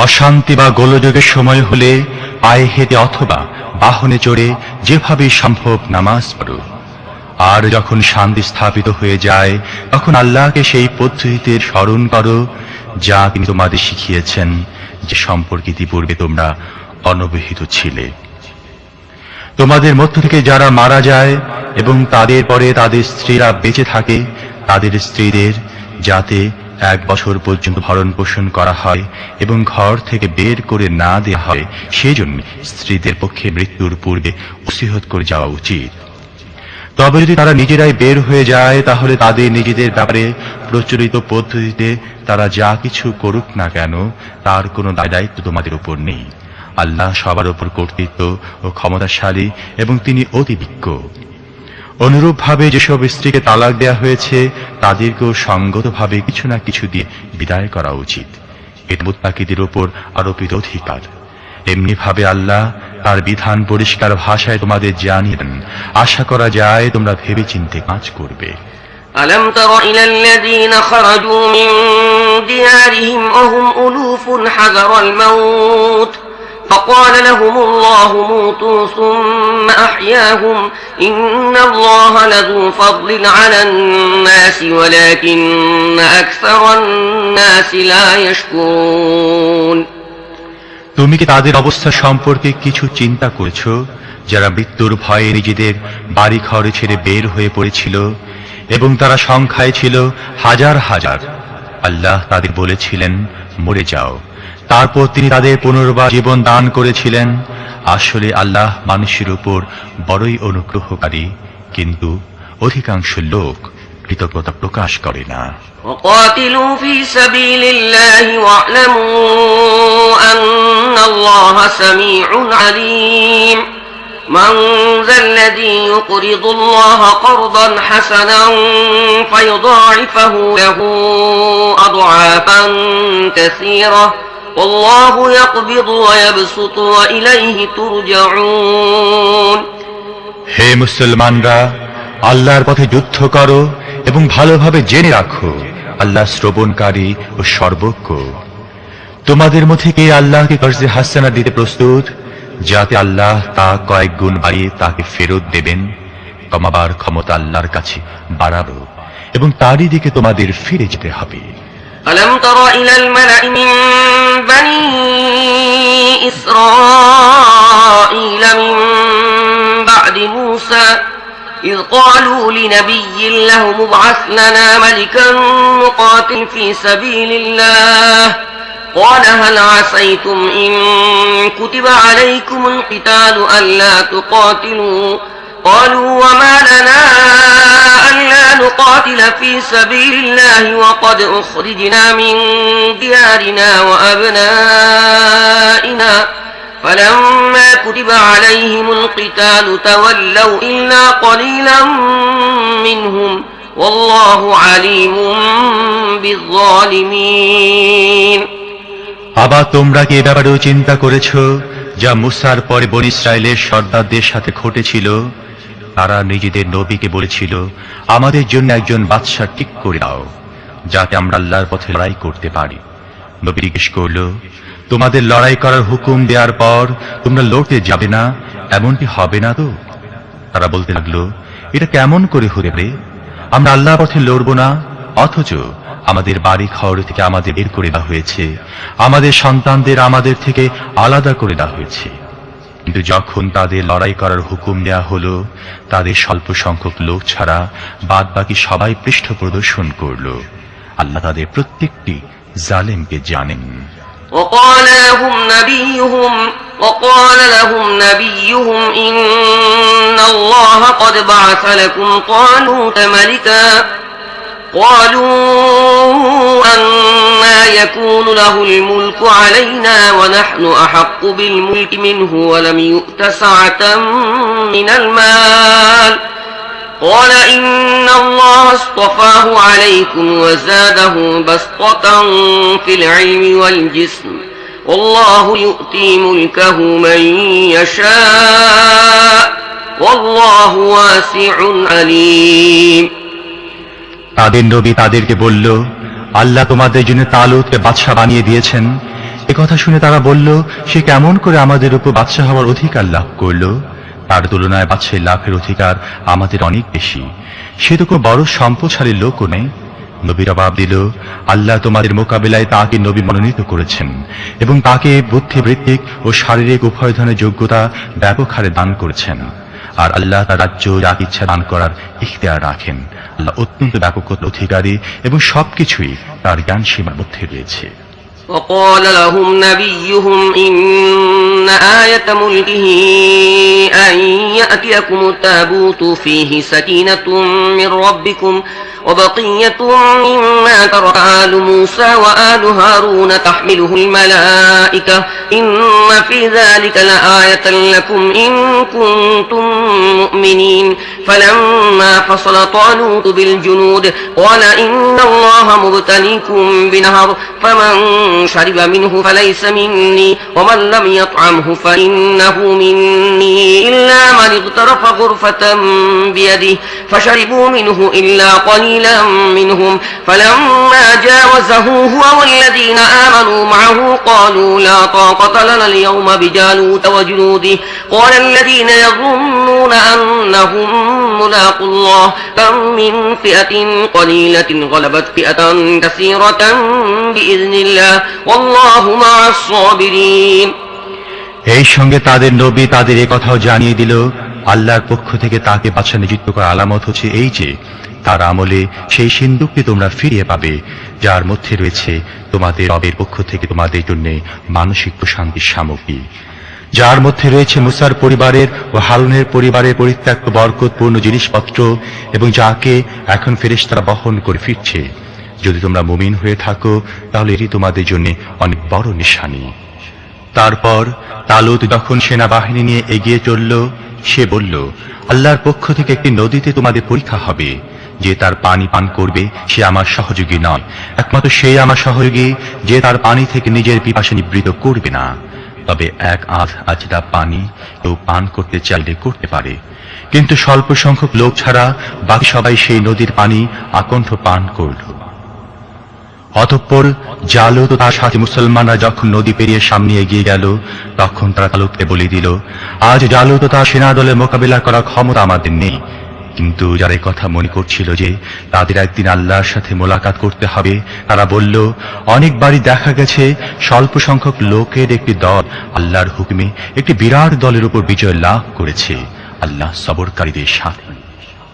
অশান্তি বা গোলযোগের সময় হলে পায়ে হেঁটে অথবা বাহনে চড়ে যেভাবে সম্ভব নামাজ পড়ো। আর যখন শান্তি স্থাপিত হয়ে যায় তখন আল্লাহকে সেই পদ্ধতিতে স্মরণ করো যা তিনি তোমাদের শিখিয়েছেন, যে সম্পর্কে ইতিপূর্বে তোমরা অনবহিত ছিলে। তোমাদের মধ্য থেকে যারা মারা যায় এবং তাদের পরে তাদের স্ত্রীরা বেঁচে থাকে, তাদের স্ত্রীদের যাতে 1 বছর পর্যন্ত ভরণ পোষণ করা হয় এবং ঘর থেকে বের করে না দেওয়া হয়, সেজন্য স্ত্রীদের পক্ষে মৃত্যুর পূর্বে ওসিয়ত করে যাওয়া উচিত। তবে যদি তারা নিজেরাই বের হয়ে যায় তাহলে তাদের নিজেদের ব্যাপারে প্রচলিত পদ্ধতিতে তারা যা কিছু করুক না কেন তার কোনো দায়িত্ব তোমাদের উপর নেই। আল্লাহ সবার উপর কর্তৃত্ব ও ক্ষমতাশালী এবং তিনি অতি বিজ্ঞ। অনুরূপভাবে যেসব স্ত্রীকে তালাক দেয়া হয়েছে তাদেরকেও সঙ্গতভাবে কিছু না কিছু দিয়ে বিদায় করা উচিত। এটা মুত্তাকিদের উপর আরোপিত অধিকার। এমনি ভাবে আল্লাহ তার বিধান পরিষ্কার ভাষায় তোমাদের জানিয়ে দেন। আশা করা যায় তোমরা ভেবেচিন্তে কাজ করবে। ألم تر إلى الذين خرجوا من ديارهم وهم ألوف حذر الموت فقال لهم الله موتوا ثم أحياهم إن الله لذو فضل على الناس ولكن أكثر الناس لا يشكرون তুমি কি তাদের অবস্থা সম্পর্কে কিছু চিন্তা করেছো যারা মৃত্যুর ভয়ে নিজেদের বাড়ি ঘর ছেড়ে বের হয়ে পড়েছিল এবং তারা সংখ্যায় ছিল হাজার হাজার? আল্লাহ তাদের বলেছিলেন মরে যাও, তারপর তিনি তাদের পুনর্বার জীবন দান করেছিলেন। আসলে আল্লাহ মানুষের উপর বড়ই অনুগ্রহকারী, কিন্তু অধিকাংশ লোক কৃতজ্ঞতা প্রকাশ করে না। وقاتلوا في سبيل الله واعلموا أن الله سميع عليم من ذا الذي يقرض الله قرضا حسنا فيضاعفه له أضعافا كثيرة والله يقبض ويبسط وإليه ترجعون হে মুসলমানরা, আল্লাহর পথে যুদ্ধ করো এবং ভালোভাবে জেনে রাখো আল্লাহ শ্রবণকারী ও সর্বজ্ঞ। তোমাদের মধ্যে কে আল্লাহকে কর্জে হাসানা দিতে প্রস্তুত, যাতে আল্লাহ তা কয়েক গুণ বাড়িয়ে তাকে ফেরত দেবেন? কমাবার ক্ষমতা আল্লাহর কাছে বাড়াবো এবং তারই দিকে তোমাদের ফিরে যেতে হবে। ألم تر إلى الملأ من بني إسرائيل من بعد موسى إذ قالوا لنبي له ابعث لنا ملكا نقاتل في سبيل الله قال هل عسيتم إن كتب عليكم القتال ألا تقاتلوا قالوا وما لنا ألا نقاتل في سبيل الله وقد أخرجنا من ديارنا وأبنائنا فلما كتب عليهم القتال تولوا إلا قليلا منهم والله عليم بالظالمين আবার তোমরা কি এ ব্যাপারেও চিন্তা করেছো যা মুসার পরে বনী ইসরায়েলের সর্দারদের সাথে ঘটেছিল? তারা নিজেদের নবীকে বলেছিল, আমাদের জন্য একজন বাদশা ঠিক করে দাও, যাতে আমরা আল্লাহর পথে লড়াই করতে পারি। নবী জিজ্ঞেস করল, তোমাদের লড়াই করার হুকুম দেওয়ার পর তোমরা লড়তে যাবে না, এমনটি হবে না তো? তারা বলতে লাগলো, এটা কেমন করে হতে পারে? আমরা আল্লাহর পথে লড়ব না, অথচ আমাদের বাড়ি ঘর থেকে আমাদের বের করে দেওয়া হয়েছে, আমাদের সন্তানদের আমাদের থেকে আলাদা করে দেওয়া হয়েছে। কিন্তু যখন তাদের লড়াই করার হুকুম দেওয়া হলো, তাদের স্বল্প সংখ্যক লোক ছাড়া বাদ বাকি সবাই পৃষ্ঠ প্রদর্শন করল। আল্লাহ তাদের প্রত্যেকটি জালেমকে জানেন। وقال لهم نبيهم إن الله قد بعث لكم طالوت ملكا قالوا أنا يكون له الملك علينا ونحن أحق بالملك منه ولم يؤت سعة من المال قال إن الله اصطفاه عليكم وزاده بسطة في العلم والجسم والله يؤتي ملكه من يشاء والله واسع عليم তাদের নবী তাদেরকে বলল, আল্লাহ তোমাদের জন্য তালুতকে বাদশা বানিয়ে দিয়েছেন। একথা শুনে তারা বলল, সে কেমন করে আমাদের উপর বাদশা হওয়ার অধিকার লাভ করলো? তার তুলনায় বাদশাহী লাভের অধিকার আমাদের অনেক বেশি। সে তো কোনো বড় সম্পদশালী লোকও নেই। নবী জবাব দিল, আল্লাহ তোমাদের মোকাবিলায় তাকে নবী মনোনীত করেছেন এবং তাকে বুদ্ধিবৃত্তিক ও শারীরিক উভয় ধরনের যোগ্যতা ব্যাপক হারে দান করেছেন। আর আল্লাহ তার রাজ্য যাকে ইচ্ছা দান করার ইখতিয়ার রাখেন। আল্লাহ অত্যন্ত ব্যাপকতার অধিকারী এবং সবকিছুই তার জ্ঞান সীমার মধ্যে রয়েছে। وقال لهم نبيهم إن آية ملكه أن يأتيكم التابوت فيه سكينة من ربكم وبقية مما ترك آل موسى وآل هارون تحمله الملائكة إن في ذلك لآية لكم إن كنتم مؤمنين فلما فصل طالوت بالجنود قال إن الله مبتليكم بنهر فمن شرب منه فليس مني ومن لم يطعمه فإنه مني إلا من اغترف غرفة بيده فشربوا منه إلا قليلا منهم فلما جاوزه هو والذين آمنوا معه قالوا لا طاقة لنا اليوم بجالوت وجنوده قال الذين يظنون أنهم ملاقوا الله كم من فئة قليلة غلبت فئة كثيرة بإذن الله والله مع الصابرين এই সঙ্গে তাদের নবী তাদের এই কথাও জানিয়ে দিল, আল্লাহর পক্ষ থেকে তাকে বাদশা নিযুক্ত করার আলামত হচ্ছে এই যে, তার আমলে সেই সিন্দুকটি তোমরা ফিরিয়ে পাবে, যার মধ্যে রয়েছে তোমাদের রবের পক্ষ থেকে তোমাদের জন্য মানসিক প্রশান্তির সামগ্রী, যার মধ্যে রয়েছে মুসার পরিবারের ও হারুনের পরিবারের পরিত্যক্ত বরকতপূর্ণ জিনিসপত্র, এবং যাকে এখন ফেরেশতারা বহন করে ফিরছে। যদি তোমরা মুমিন হয়ে থাকো তাহলে এটি তোমাদের জন্য অনেক বড় নিশানি। তারপর তালুত যখন সেনাবাহিনী নিয়ে এগিয়ে চলল, সে বলল, আল্লাহর পক্ষ থেকে একটি নদীতে তোমাদের পরীক্ষা হবে। যে তার পানি পান করবে সে আমার সহযোগী নয়, একমাত্র সেই আমার সহযোগী যে তার পানি থেকে নিজের পিপাসা নিবৃত করবে না। তবে এক আধ আজদা পানি কেউ পান করতে চাইলে করতে পারে, কিন্তু স্বল্প সংখ্যক লোক ছাড়া বাকি সবাই সেই নদীর পানি আকণ্ঠ পান করল। অতঃপর জালুত ও তার সাথে মুসলমানরা যখন নদী পেরিয়ে সামনে এগিয়ে গেল, তখন তারা তালুতকে বলে দিল, আজ জালুত ও তার সেনা দলের মোকাবিলা করার ক্ষমতা আমাদের নেই। কিন্তু যারা কথা মনে করছিল যে তাদের একদিন আল্লাহর সাথে মোলাকাত করতে হবে, তারা বলল, অনেকবারই দেখা গেছে স্বল্প সংখ্যক লোকের একটি দল আল্লাহর হুকুমে একটি বিরাট দলের উপর বিজয় লাভ করেছে। আল্লাহ সবরকারীদের সাথে।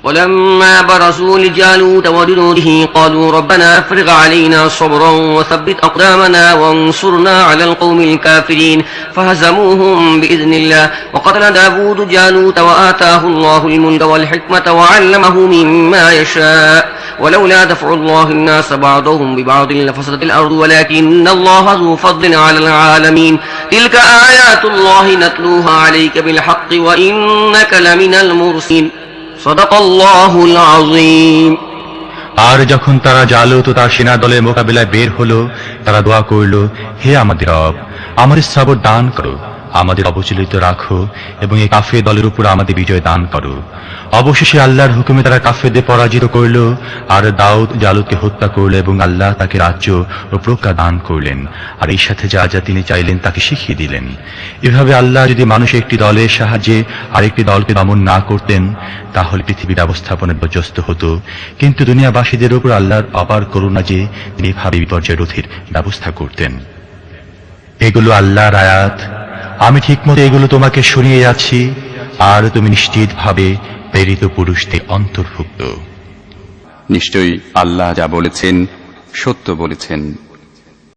ولما برزوا لجالوت وجنوده قالوا ربنا افرغ علينا صبرا وثبت أقدامنا وانصرنا على القوم الكافرين فهزموهم بإذن الله وقتل داود جالوت وآتاه الله الملك والحكمة وعلمه مما يشاء ولولا دفع الله الناس بعضهم ببعض لفسدت الأرض ولكن الله ذو فضل على العالمين تلك آيات الله نتلوها عليك بالحق وإنك لمن المرسلين صدق الله العظيم আর যখন তারা জালুত ও তার সেনা দলের মোকাবিলায় বের হলো, তারা দোয়া করল, হে আমাদের রব, আমাদের সবর দান করো, আমাদের অবচলিত রাখো এবং এই কাফের দলের উপর আমাদের বিজয় দান করো। অবশেষে আল্লাহর হুকুমে তারা কাফেরদের পরাজিত করল, আর দাউদ জালুতকে হত্যা করল এবং আল্লাহ তাকে রাজ্য ও প্রজ্ঞা দান করলেন, আর এই সাথে যা যা তিনি চাইলেন তাকে শিখিয়ে দিলেন। এভাবে আল্লাহ যদি মানুষের একটি দলের সাহায্যে আরেকটি দলকে দমন না করতেন, তাহলে পৃথিবী ব্যবস্থাপনা বিপর্যস্ত হতো। কিন্তু দুনিয়াবাসীদের উপর আল্লাহর অপার করুণা যে তিনি এভাবে বিপর্যয় রোধের ব্যবস্থা করতেন। এগুলো আল্লাহর আয়াত, আমি ঠিকমতো এগুলো তোমাকে শুনিয়ে যাচ্ছি, আর তুমি নিশ্চিতভাবে প্রেরিত পুরুষদের অন্তর্ভুক্ত। নিশ্চয়ই আল্লাহ যা বলেছেন সত্য বলেছেন।